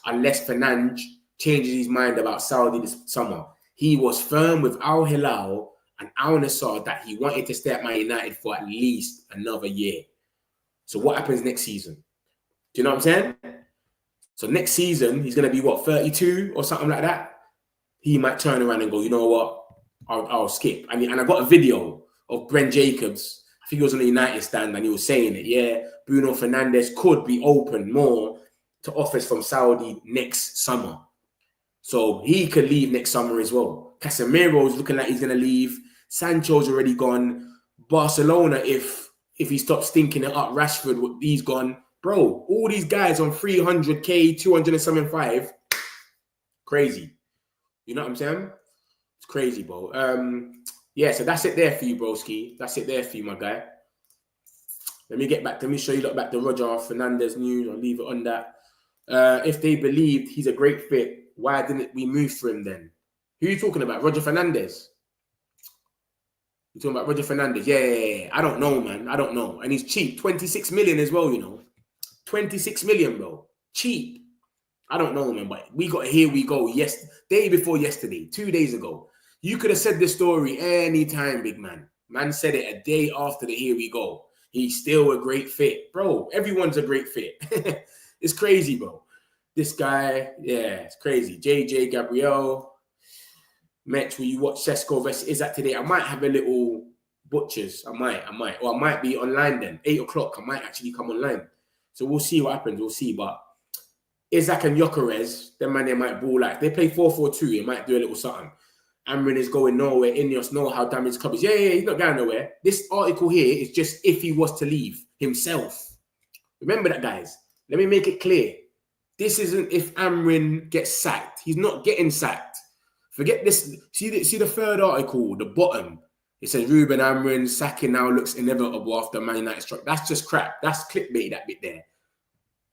unless Fernandes changes his mind about Saudi this summer. He was firm with Al Hilal and Al Nassr that he wanted to stay at Man United for at least another year. So what happens next season? Do you know what I'm saying? So next season, he's going to be, what, 32 or something like that? He might turn around and go, you know what? I'll skip. And I got a video of Brent Jacobs. I think he was on the United stand and he was saying it. Yeah, Bruno Fernandes could be open more to offers from Saudi next summer. So he could leave next summer as well. Casemiro's looking like he's going to leave. Sancho's already gone. Barcelona, if he stops stinking it up, Rashford, he's gone. Bro, all these guys on 300k, 275, crazy. You know what I'm saying? It's crazy, bro. Yeah, so that's it there for you, broski. That's it there for you, my guy. Let me show you back the Roger Fernandes news. I'll leave it on that. If they believed he's a great fit, why didn't we move for him then? Who are you talking about? Roger Fernandes? You talking about Roger Fernandes? Yeah. I don't know, man. I don't know. And he's cheap. 26 million as well, you know. 26 million, bro. Cheap. I don't know, man. But we got Here We Go. Yes, day before yesterday, 2 days ago. You could have said this story anytime, big man. Man said it a day after the Here We Go. He's still a great fit. Bro, everyone's a great fit. It's crazy, bro. This guy, yeah, it's crazy. JJ Gabriel. Met, will you watch Sesko versus Isaac today? I might have a little butchers. I might. Or I might be online then. 8 o'clock, I might actually come online. So we'll see what happens. We'll see. But Isaac and Gyökeres, them man, they might ball like. They play 4-4-2. They might do a little something. Amrin is going nowhere. Ineos know how damaged club is. Yeah, he's not going nowhere. This article here is just if he was to leave himself. Remember that, guys. Let me make it clear. This isn't if Amrin gets sacked. He's not getting sacked. Forget this. See the third article, the bottom. It says Ruben Amrin sacking now looks inevitable after Man United strike. That's just crap. That's clickbait, that bit there.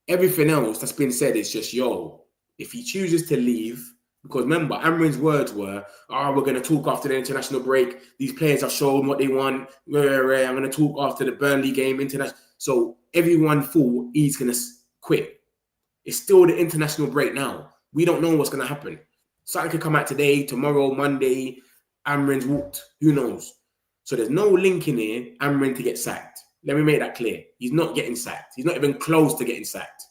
Everything else that's been said is just, if he chooses to leave, because remember, Amrin's words were, we're going to talk after the international break. These players have shown what they want. I'm going to talk after the Burnley game. International. So everyone thought he's going to quit. It's still the international break now. We don't know what's going to happen. Something could come out today, tomorrow, Monday. Amrin's walked. Who knows? So there's no link in here, Amrin to get sacked. Let me make that clear. He's not getting sacked. He's not even close to getting sacked.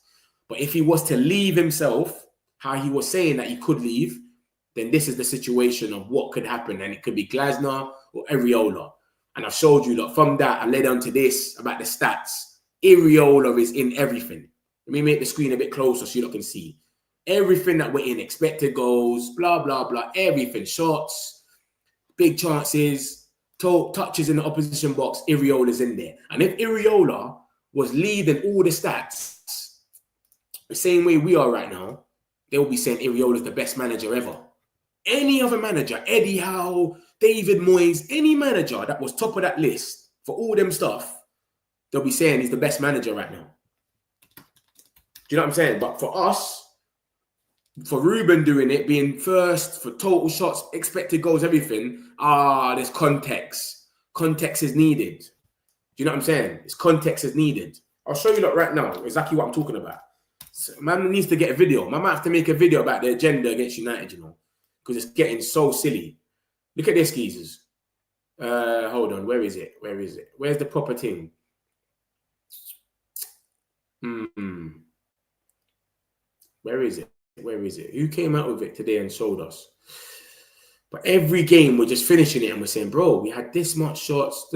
But if he was to leave himself, how he was saying that he could leave, then this is the situation of what could happen. And it could be Glasner or Areola. And I've showed you, from that, I led on to this about the stats. Areola is in everything. Let me make the screen a bit closer so you can see. Everything that we're in, expected goals, blah, blah, blah, everything. Shots, big chances, touches in the opposition box, Areola's in there. And if Areola was leading all the stats, the same way we are right now, they'll be saying Areola's the best manager ever. Any other manager, Eddie Howe, David Moyes, any manager that was top of that list for all them stuff, they'll be saying he's the best manager right now. Do you know what I'm saying? But for us, for Ruben doing it, being first for total shots, expected goals, everything, there's context. Context is needed. Do you know what I'm saying? It's context is needed. I'll show you right now exactly what I'm talking about. So, man needs to get a video. Man might have to make a video about the agenda against United, because it's getting so silly. Look at this, geezers. Hold on. Where is it? Where's the proper thing? Where is it? Who came out with it today and showed us? But every game, we're just finishing it and we're saying, bro, we had this much shots,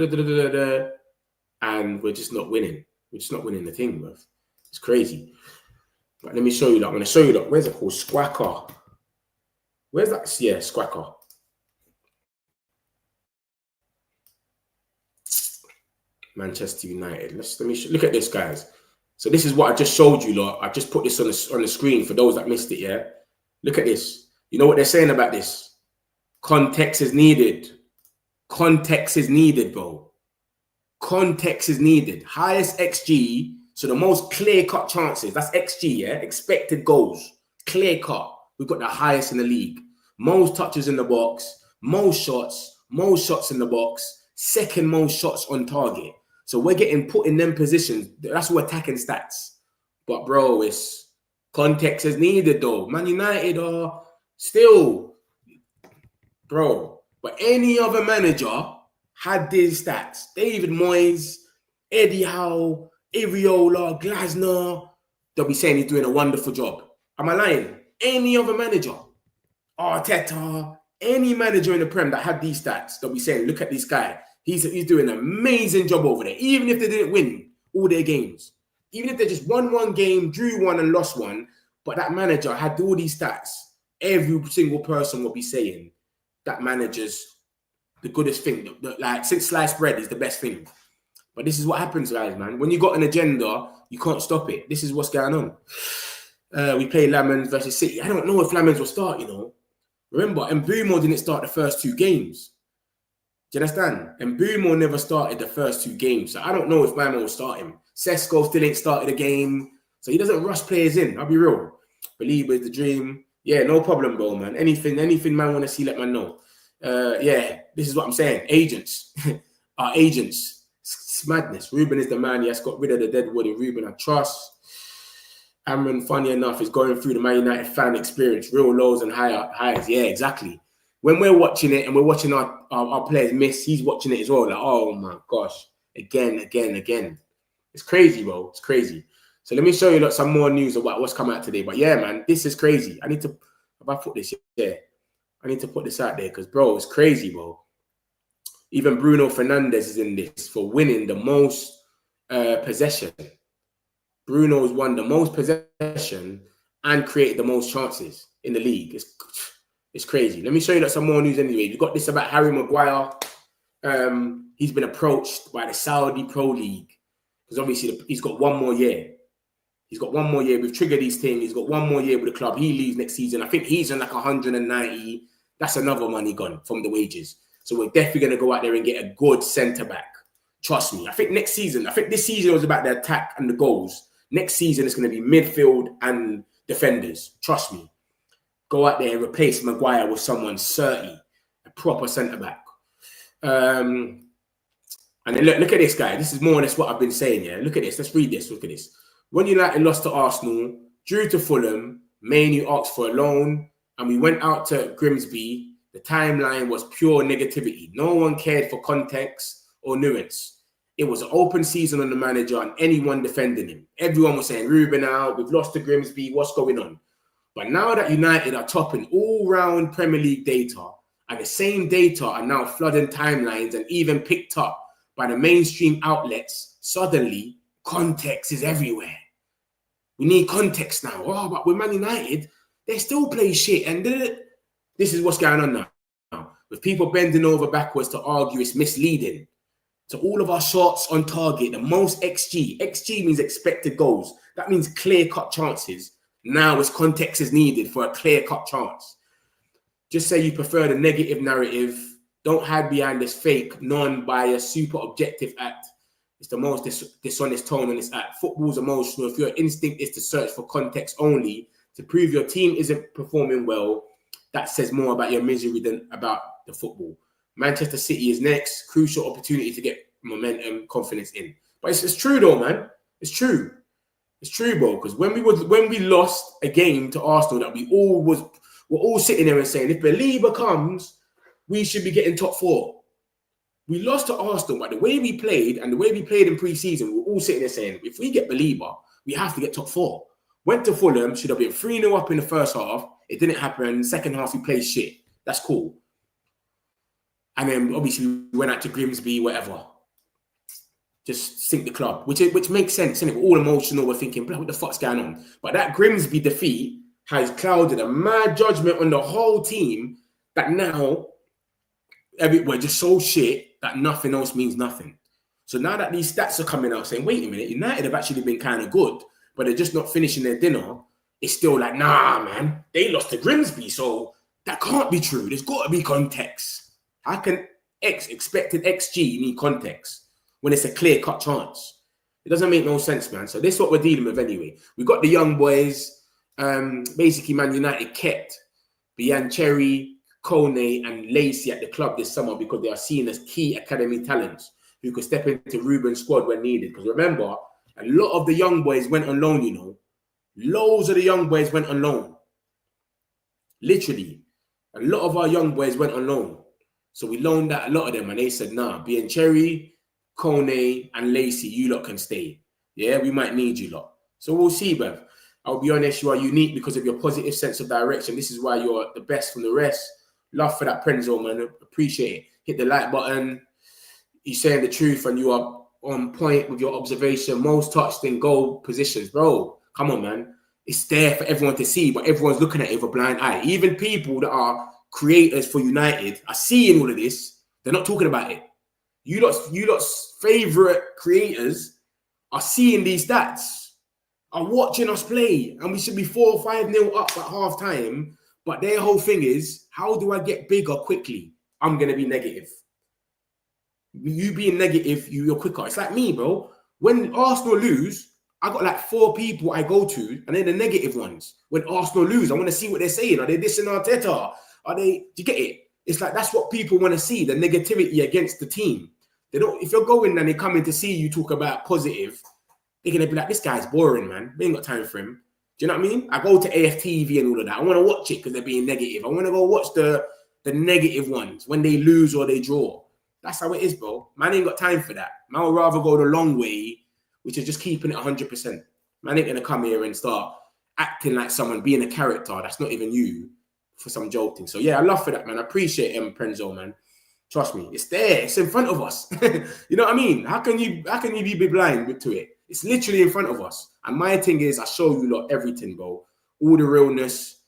and we're just not winning. We're just not winning the thing, bro. It's crazy. But let me show you that. I'm going to show you that. Where's it called? Squacker. Where's that? Yeah, Squacker. Manchester United. Let me look at this, guys. So this is what I just showed you, lot. I just put this on the screen for those that missed it, yeah? Look at this. You know what they're saying about this? Context is needed. Context is needed, bro. Context is needed. Highest XG So the most clear-cut chances, that's XG, yeah? Expected goals, clear-cut. We've got the highest in the league. Most touches in the box, most shots in the box, second most shots on target. So we're getting put in them positions. That's what attacking stats. But, bro, it's context is needed, though. Man United are still, bro. But any other manager had these stats. David Moyes, Eddie Howe, Iriola, Glasner, they'll be saying he's doing a wonderful job. Am I lying? Any other manager, Arteta, any manager in the Prem that had these stats, they'll be saying, look at this guy. He's doing an amazing job over there. Even if they didn't win all their games. Even if they just won one game, drew one and lost one, but that manager had all these stats, every single person will be saying that manager's the goodest thing. Like, since sliced bread is the best thing. But this is what happens, guys, man. When you got an agenda, you can't stop it. This is what's going on. We play Lamens versus City. I don't know if Lamens will start, you know. Remember, Mbumo didn't start the first 2 games. Do you understand? Mbumo never started the first 2 games. So I don't know if Mamo will start him. Sesko still ain't started a game. So he doesn't rush players in. I'll be real. Believe is the dream. Yeah, no problem, bro, man. Anything man want to see, let man know. Yeah, this is what I'm saying. Agents. Our agents. It's madness. Ruben is the man. He has got rid of the dead wood in Ruben. I trust. Amran, funny enough, is going through the Man United fan experience. Real lows and highs. Yeah, exactly. When we're watching it and we're watching our players miss, he's watching it as well. Like, oh my gosh. Again. It's crazy, bro. It's crazy. So let me show you some more news about what's come out today. But yeah, man, this is crazy. I need to, if I put this there, I need to put this out there because, bro, it's crazy, bro. Even Bruno Fernandes is in this for winning the most possession. Bruno's won the most possession and created the most chances in the league. It's crazy. Let me show you some more news anyway. You've got this about Harry Maguire. He's been approached by the Saudi Pro League because obviously he's got 1 more year. He's got 1 more year. We've triggered these things. He's got 1 more year with the club. He leaves next season. I think he's on like 190. That's another money gone from the wages. So we're definitely going to go out there and get a good centre-back. Trust me. I think this season was about the attack and the goals. Next season, it's going to be midfield and defenders. Trust me. Go out there and replace Maguire with someone 30, a proper centre-back. And then look at this guy. This is more or less what I've been saying, yeah? Look at this. Let's read this. Look at this. When United lost to Arsenal, drew to Fulham, Manu asked for a loan, and we went out to Grimsby. The timeline was pure negativity. No one cared for context or nuance. It was an open season on the manager and anyone defending him. Everyone was saying, Ruben out, we've lost to Grimsby, what's going on? But now that United are topping all-round Premier League data, and the same data are now flooding timelines and even picked up by the mainstream outlets, suddenly context is everywhere. We need context now. Oh, but with Man United, they still play shit. And this is what's going on now. With people bending over backwards to argue it's misleading. So all of our shots on target, the most XG. XG means expected goals. That means clear-cut chances. Now it's context is needed for a clear-cut chance. Just say you prefer the negative narrative. Don't hide behind this fake, non-biased, super objective act. It's the most dishonest tone on this act. Football's emotional. If your instinct is to search for context only to prove your team isn't performing well, that says more about your misery than about the football. Manchester City is next. Crucial opportunity to get momentum, confidence in. But it's true though, man. It's true. It's true, bro. Because when we lost a game to Arsenal, that we're all sitting there and saying, if Belieber comes, we should be getting top 4. We lost to Arsenal, but the way we played and the way we played in pre-season, we're all sitting there saying, if we get Belieber, we have to get top 4. Went to Fulham, should have been 3-0 up in the first half. It didn't happen. Second half, we played shit. That's cool. And then obviously we went out to Grimsby, whatever. Just sink the club, which makes sense. And we're all emotional. We're thinking, what the fuck's going on? But that Grimsby defeat has clouded a mad judgment on the whole team that now we're just so shit that nothing else means nothing. So now that these stats are coming out saying, wait a minute, United have actually been kind of good, but they're just not finishing their dinner. It's still like, nah, man, they lost to Grimsby, so that can't be true. There's got to be context. How can expected XG need context when it's a clear-cut chance? It doesn't make no sense, man. So this is what we're dealing with anyway. We got the young boys. Basically, Man United kept Biancheri, Kone, and Lacey at the club this summer because they are seen as key academy talents who could step into Ruben's squad when needed. Because remember, a lot of the young boys went on loan, you know. Loads of the young boys went on loan. Literally. A lot of our young boys went on loan. So we loaned out a lot of them, and they said, nah, Biancheri, Kone, and Lacey, you lot can stay. Yeah, we might need you lot. So we'll see, bruv. I'll be honest, you are unique because of your positive sense of direction. This is why you're the best from the rest. Love for that Prenzo, man. Appreciate it. Hit the like button. You're saying the truth, and you are on point with your observation. Most touched in goal positions. Bro, come on, man. It's there for everyone to see, but everyone's looking at it with a blind eye. Even people that are creators for United are seeing all of this. They're not talking about it. You lot's favourite creators are seeing these stats, are watching us play, and we should be 4 or 5-0 up at half time. But their whole thing is, how do I get bigger quickly? I'm going to be negative. You being negative, you're quicker. It's like me, bro. When Arsenal lose, I got like 4 people I go to, and they're the negative ones. When Arsenal lose, I want to see what they're saying. Are they dissing Arteta? Are they? Do you get it? It's like that's what people want to see, the negativity against the team. They don't. If you're going and they come in to see you talk about positive, they're going to be like, this guy's boring, man. We ain't got time for him. Do you know what I mean? I go to AFTV and all of that. I want to watch it because they're being negative. I want to go watch the negative ones when they lose or they draw. That's how it is, bro. Man ain't got time for that. Man would rather go the long way, which is just keeping it 100%. Man ain't going to come here and start acting like someone, being a character that's not even you for some jolting. So, yeah, I love for that, man. I appreciate him, Prenzo, man. Trust me. It's there. It's in front of us. You know what I mean? How can you be blind to it? It's literally in front of us. And my thing is, I show you lot everything, bro. All the realness,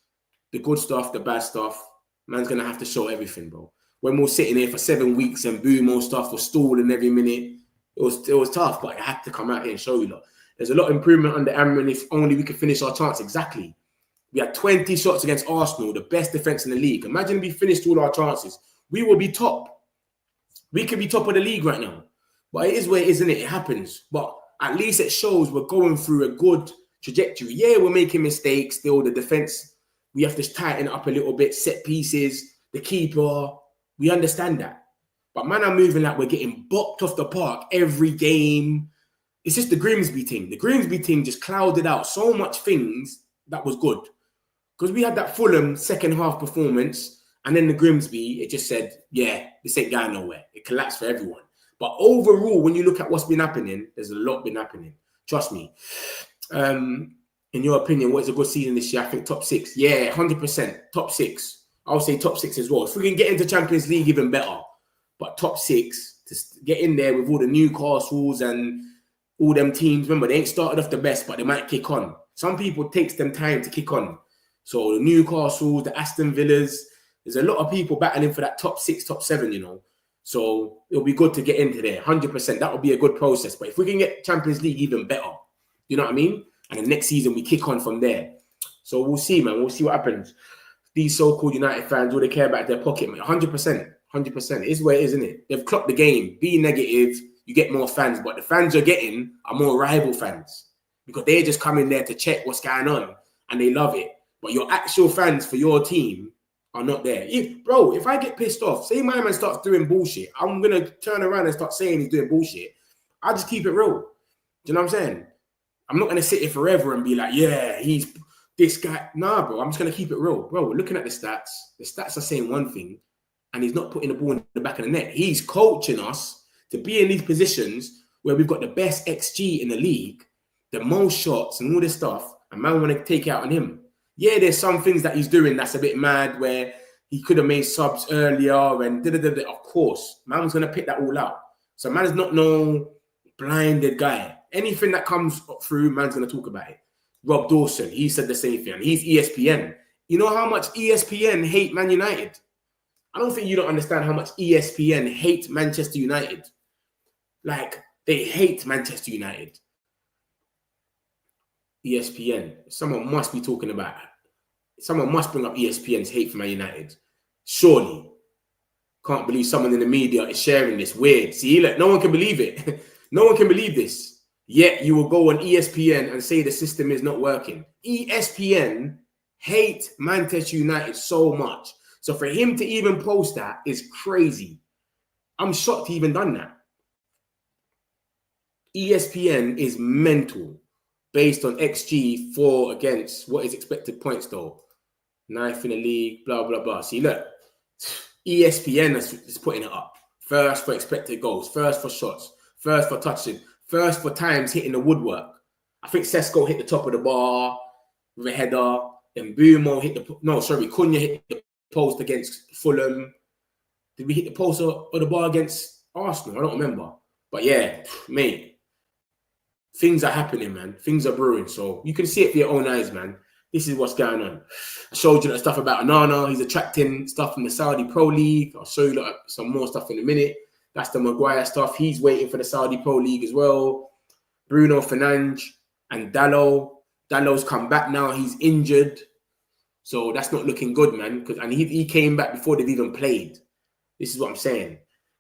the good stuff, the bad stuff. Man's going to have to show everything, bro. When we were sitting here for 7 weeks and boom, more stuff was stalling every minute, it was tough, but I had to come out here and show you lot. There's a lot of improvement under Amran if only we could finish our chance. Exactly. We had 20 shots against Arsenal, the best defence in the league. Imagine if we finished all our chances. We will be top. We could be top of the league right now. But it is where it is, isn't it? It happens. But at least it shows we're going through a good trajectory. Yeah, we're making mistakes still. The defence, we have to tighten up a little bit. Set pieces, the keeper, we understand that. But man, I'm moving like we're getting bopped off the park every game. It's just the Grimsby thing. The Grimsby thing just clouded out so much things that was good. Because we had that Fulham second half performance, and then the Grimsby, it just said, yeah, this ain't going nowhere. It collapsed for everyone. But overall, when you look at what's been happening, there's a lot been happening. Trust me. In your opinion, what is a good season this year? I think top 6. Yeah, 100%. Top 6. I'll say top 6 as well. If we can get into Champions League, even better. But top 6, to get in there with all the Newcastles and all them teams. Remember, they ain't started off the best, but they might kick on. Some people, it takes them time to kick on. So the Newcastles, the Aston Villas, there's a lot of people battling for that top 6, top 7, you know. So it'll be good to get into there. 100%. That would be a good process. But if we can get Champions League, even better. You know what I mean? And the next season, we kick on from there. So we'll see, man. We'll see what happens. These so-called United fans, all they care about their pocket, man. 100%. 100%. It is where it is, isn't it? They've clocked the game. Be negative, you get more fans. But the fans you're getting are more rival fans. Because they're just coming there to check what's going on. And they love it. But your actual fans for your team are not there. If I get pissed off, say my man starts doing bullshit, I'm going to turn around and start saying he's doing bullshit. I just keep it real. Do you know what I'm saying? I'm not going to sit here forever and be like, yeah, he's this guy. Nah, bro, I'm just going to keep it real. Bro, we're looking at the stats. The stats are saying one thing, and he's not putting the ball in the back of the net. He's coaching us to be in these positions where we've got the best XG in the league, the most shots and all this stuff, and man want to take it out on him. Yeah, there's some things that he's doing that's a bit mad where he could have made subs earlier and da-da-da-da. Of course, man's going to pick that all out. So man's not no blinded guy. Anything that comes through, man's going to talk about it. Rob Dawson, he said the same thing. He's ESPN. You know how much ESPN hate Man United? I don't think you don't understand how much ESPN hate Manchester United. Like, they hate Manchester United. ESPN. Someone must be talking about it. Someone must bring up ESPN's hate for Man United. Surely. Can't believe someone in the media is sharing this. Weird. See, look, no one can believe it. No one can believe this. Yet you will go on ESPN and say the system is not working. ESPN hate Manchester United so much. So for him to even post that is crazy. I'm shocked he even done that. ESPN is mental based on XG for against what is expected points though. 9th in the league, blah, blah, blah. See, look, ESPN is putting it up. First for expected goals, first for shots, first for touching, first for times hitting the woodwork. I think Sesko hit the top of the bar with a header. Then Cunha hit the post against Fulham. Did we hit the post or the bar against Arsenal? I don't remember. But yeah, mate, things are happening, man. Things are brewing. So you can see it for your own eyes, man. This is what's going on. I showed you that stuff about Onana. He's attracting stuff from the Saudi Pro League. I'll show you some more stuff in a minute. That's the Maguire stuff. He's waiting for the Saudi Pro League as well. Bruno Fernandes and Dalot. Dalot's come back now. He's injured. So that's not looking good, man. And he came back before they've even played. This is what I'm saying.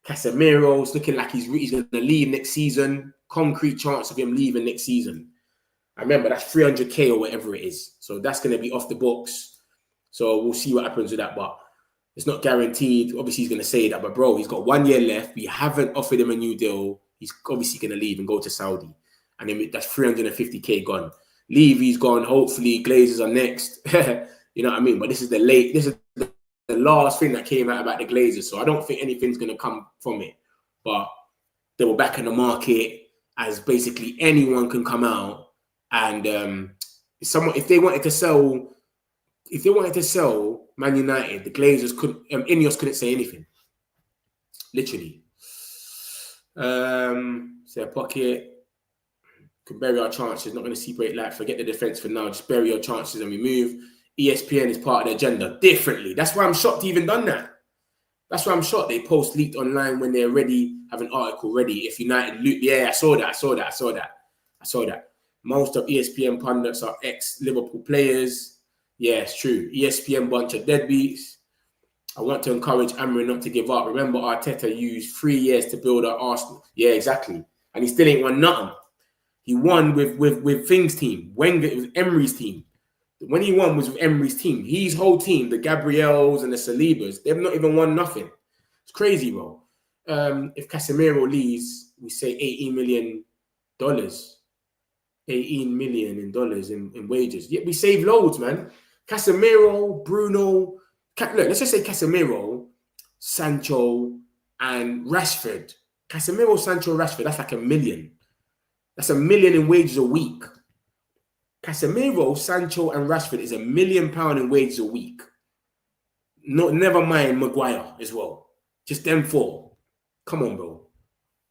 Casemiro's looking like he's going to leave next season. Concrete chance of him leaving next season. I remember that's 300k or whatever it is. So that's going to be off the books. So we'll see what happens with that. But it's not guaranteed. Obviously, he's going to say that. But bro, he's got 1 year left. We haven't offered him a new deal. He's obviously going to leave and go to Saudi. And then that's 350k gone. Levy's gone. Hopefully, Glazers are next. You know what I mean? But this is the last thing that came out about the Glazers. So I don't think anything's going to come from it. But they were back in the market as basically anyone can come out. And if they wanted to sell Man United, the Glazers couldn't. Ineos couldn't say anything. Literally. Say a pocket. Can bury our chances. Not going to see great light. Forget the defense for now. Just bury our chances and we move. ESPN is part of the agenda differently. That's why I'm shocked he even done that. That's why I'm shocked they post leaked online when they're ready, have an article ready. If United, yeah, I saw that. Most of ESPN pundits are ex-Liverpool players. Yeah, it's true. ESPN bunch of deadbeats. I want to encourage Amrin not to give up. Remember, Arteta used 3 years to build our Arsenal. Yeah, exactly. And he still ain't won nothing. He won with Thing's team. Wenger, it was Emery's team. When he won was with Emery's team. His whole team, the Gabriels and the Salibas, they've not even won nothing. It's crazy, bro. If Casemiro leaves, we say $18 million. $18 million in wages. Yet we save loads, man. Casemiro, Bruno. Look, let's just say Casemiro, Sancho, and Rashford. Casemiro, Sancho, Rashford, that's like $1 million. That's $1 million in wages a week. Casemiro, Sancho, and Rashford is £1 million in wages a week. Never mind Maguire as well. Just them four. Come on, bro.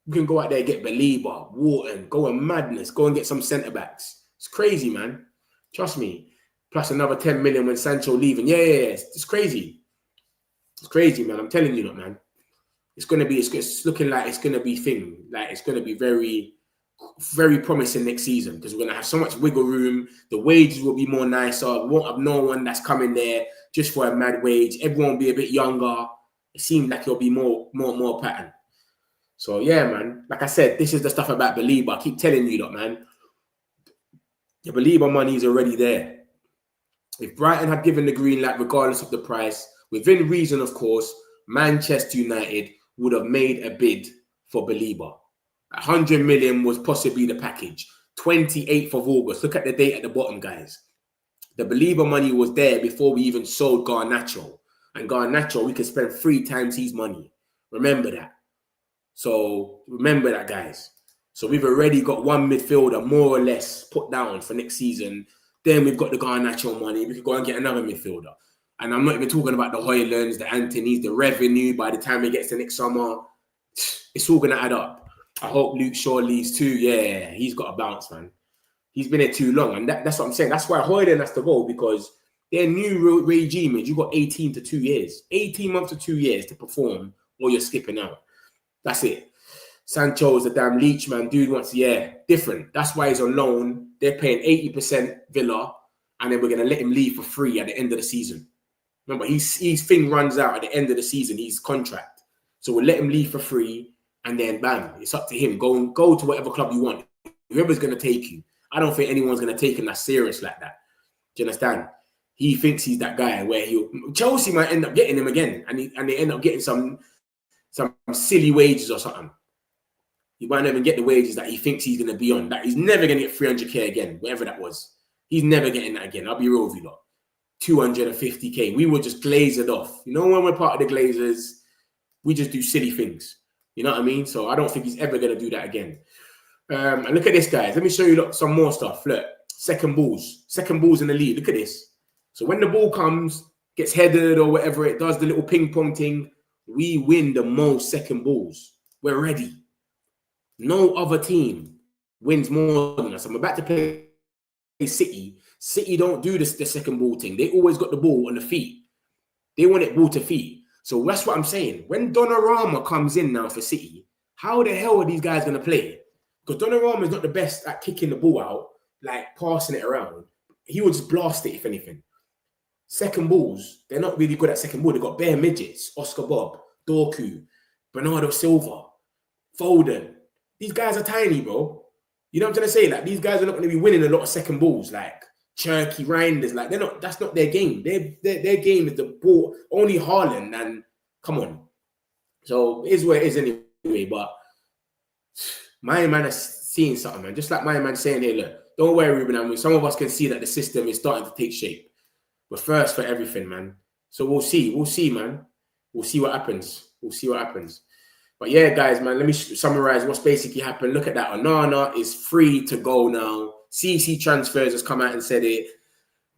You can go out there and get Belieber, Wharton, go on madness, go and get some centre backs. It's crazy, man. Trust me. Plus another 10 million when Sancho leaving. Yeah. It's crazy. It's crazy, man. I'm telling you, man. It's looking like it's gonna be thing. Like it's gonna be very, very promising next season because we're gonna have so much wiggle room. The wages will be more nicer. We won't have no one that's coming there just for a mad wage. Everyone will be a bit younger. It seems like it'll be more pattern. So yeah, man. Like I said, this is the stuff about Belieber. I keep telling you that, man. The Belieber money is already there. If Brighton had given the green light, regardless of the price, within reason, of course, Manchester United would have made a bid for Belieber. 100 million was possibly the package. 28th of August. Look at the date at the bottom, guys. The Belieber money was there before we even sold Garnacho. And Garnacho, we could spend 3 times his money. Remember that. So remember that, guys. So we've already got one midfielder more or less put down for next season. Then we've got the Garnacho money. We could go and get another midfielder. And I'm not even talking about the Højlunds, the Antonys, the revenue by the time it gets to next summer. It's all going to add up. I hope Luke Shaw leaves too. Yeah, he's got a bounce, man. He's been here too long. And that's what I'm saying. That's why Højlund has to go because their new regime is you got 18 to 2 years. 18 months to 2 years to perform or you're skipping out. That's it. Sancho is a damn leech, man. Dude wants, different. That's why he's on loan. They're paying 80% Villa, and then we're going to let him leave for free at the end of the season. Remember, his thing runs out at the end of the season, his contract. So we'll let him leave for free, and then bam, it's up to him. Go to whatever club you want. whoever's going to take you. I don't think anyone's going to take him that serious like that. Do you understand? He thinks he's that guy where Chelsea might end up getting him again, and they end up getting some silly wages or something. He might not even get the wages that he thinks he's going to be on. That he's never going to get 300k again, whatever that was. He's never getting that again. I'll be real with you lot. 250k. We were just glazed off. You know, when we're part of the Glazers, we just do silly things. You know what I mean? So I don't think he's ever going to do that again. And look at this, guys. Let me show you some more stuff. Look, second balls in the league. Look at this. So when the ball comes, gets headed or whatever, it does the little ping pong thing, we win the most second balls. We're ready. No other team wins more than us. I'm about to play City. City don't do this, the second ball thing. They always got the ball on the feet. They want it ball to feet. So that's what I'm saying. When Donnarumma comes in now for City, how the hell are these guys going to play? Because Donnarumma is not the best at kicking the ball out, like passing it around. He will just blast it, if anything. Second balls, they're not really good at second ball. They've got bare midgets. Oscar Bob, Dorku, Bernardo Silva, Foden. These guys are tiny, bro. You know what I'm trying to say? Like, these guys are not going to be winning a lot of second balls. Like, Cherky, Reinders, like, they're not. That's not their game. Their game is the ball. Only Haaland, and come on. So it is what it is anyway. But my man is seeing something, man. Just like my man saying here, look, don't worry, Ruben. I mean, some of us can see that the system is starting to take shape. We're first for everything, man. So we'll see. We'll see, man. We'll see what happens. We'll see what happens. But yeah, guys, man, let me summarize what's basically happened. Look at that. Onana is free to go now. CC Transfers has come out and said it.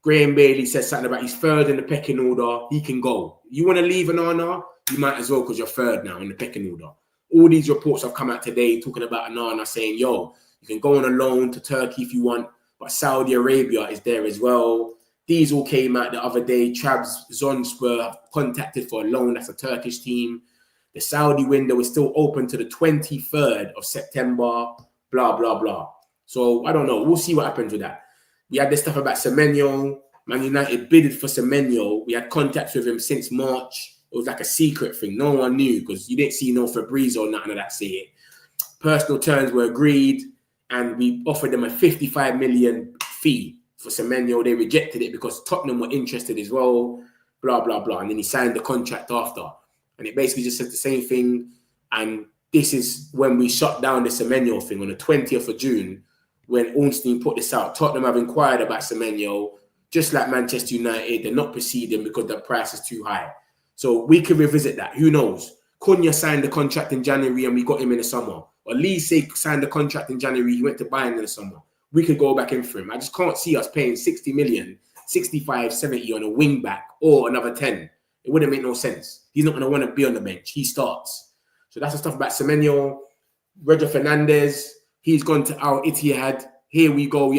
Graham Bailey says something about he's third in the pecking order. He can go. You want to leave Onana? You might as well, because you're third now in the pecking order. All these reports have come out today talking about Onana saying, yo, you can go on a loan to Turkey if you want, but Saudi Arabia is there as well. These all came out the other day. Trabzonspor have contacted for a loan. That's a Turkish team. The Saudi window is still open to the 23rd of September, blah, blah, blah. So, I don't know. We'll see what happens with that. We had this stuff about Semenyo. Man United bidded for Semenyo. We had contacts with him since March. It was like a secret thing. No one knew because you didn't see no Fabrizio or nothing of that say it. Personal terms were agreed, and we offered them a 55 million fee for Semenyo. They rejected it because Tottenham were interested as well, blah, blah, blah. And then he signed the contract after. And it basically just said the same thing. And this is when we shut down the Semenyo thing on the 20th of June, when Ornstein put this out. Tottenham have inquired about Semenyo, just like Manchester United. They're not proceeding because the price is too high. So we could revisit that. Who knows? Cunha signed the contract in January and we got him in the summer. Or Lee signed the contract in January. He went to Bayern in the summer. We could go back in for him. I just can't see us paying 60 million, 65, 70 on a wing back or another 10. It wouldn't make no sense. He's not going to want to be on the bench. He starts. So that's the stuff about Semenyo. Roger Fernandez, he's gone to Al Ittihad. Here we go.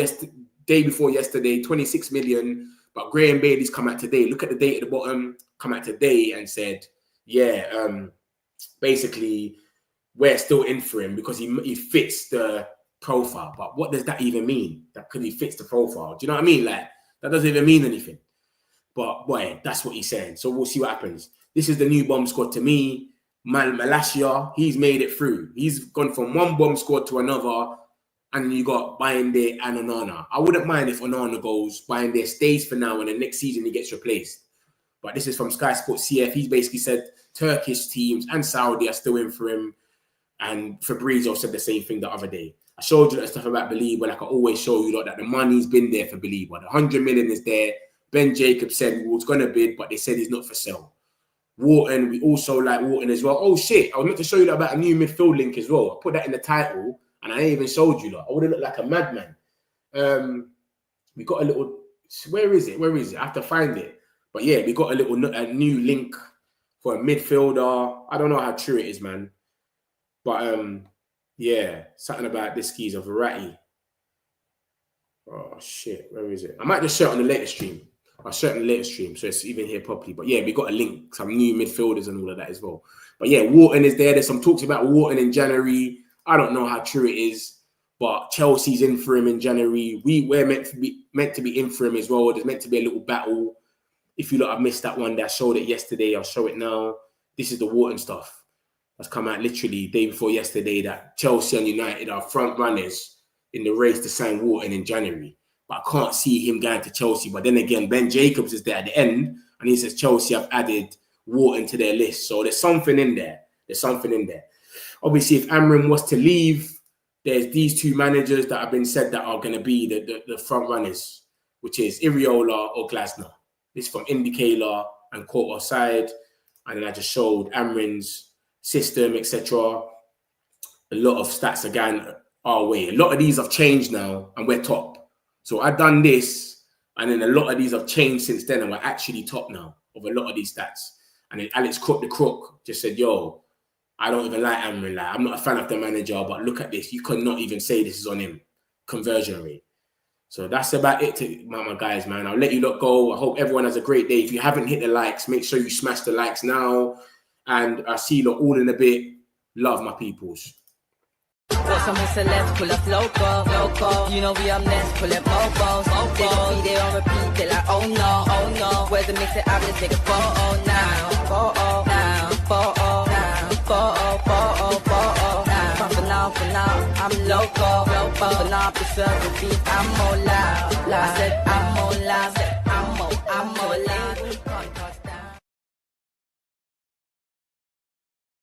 Day before yesterday, 26 million. But Graham Bailey's come out today. Look at the date at the bottom. Come out today and said, yeah, basically, we're still in for him because he fits the profile. But what does that even mean? That because he fits the profile. Do you know what I mean? Like, that doesn't even mean anything. But boy, that's what he's saying. So we'll see what happens. This is the new bomb squad to me. Malacia, he's made it through. He's gone from one bomb squad to another. And you got Bayende and Onana. I wouldn't mind if Onana goes. Bayende stays for now and the next season he gets replaced. But this is from Sky Sports CF. He's basically said Turkish teams and Saudi are still in for him. And Fabrizio said the same thing the other day. I showed you that stuff about Belieber, like I always show you that the money's been there for Belieber. The 100 million is there. Ben Jacobs said we was going to bid, but they said he's not for sale. Wharton, we also like Wharton as well. Oh, shit. I was meant to show you that about a new midfield link as well. I put that in the title, and I ain't even showed you that. I would have looked like a madman. We got a little... Where is it? Where is it? I have to find it. But yeah, we got a new link for a midfielder. I don't know how true it is, man. But yeah, something about this geezer, Verratti. Oh, shit. Where is it? I might just show it on the later stream. I'll show it on the later stream so it's even here properly. But yeah, we got a link, some new midfielders and all of that as well. But yeah, Wharton is there. There's some talks about Wharton in January. I don't know how true it is, but Chelsea's in for him in January. We're meant to be in for him as well. There's meant to be a little battle. If you look, I missed that one. I showed it yesterday. I'll show it now. This is the Wharton stuff that's come out literally day before yesterday, that Chelsea and United are front runners in the race to sign Wharton in January. But I can't see him going to Chelsea. But then again, Ben Jacobs is there at the end, and he says Chelsea have added Wharton to their list. So there's something in there. Obviously, if Amrin was to leave, there's these two managers that have been said that are going to be the front runners, which is Iriola or Glasner. This is from Indicator and Caught Offside. And then I just showed Amrin's system, etc. A lot of stats are going our way. A lot of these have changed now, and we're top. So I've done this, and then a lot of these have changed since then, and we're actually top now of a lot of these stats. And then Alex Crook, the Crook, just said, yo, I don't even like Amrin. Like, I'm not a fan of the manager, but look at this. You could not even say this is on him. Conversion rate. So that's about it, my guys, man. I'll let you lot go. I hope everyone has a great day. If you haven't hit the likes, make sure you smash the likes now. And I'll see you lot all in a bit. Love, my peoples. Got some celebs, pull up local. You know we up next, pull up mofos. They don't be there on repeat, they're like, oh no. Where's the mix it up, let's take a photo now. For now, I'm local. For now, preserve the beat, I'm more loud. I said I'm more loud, I'm more loud.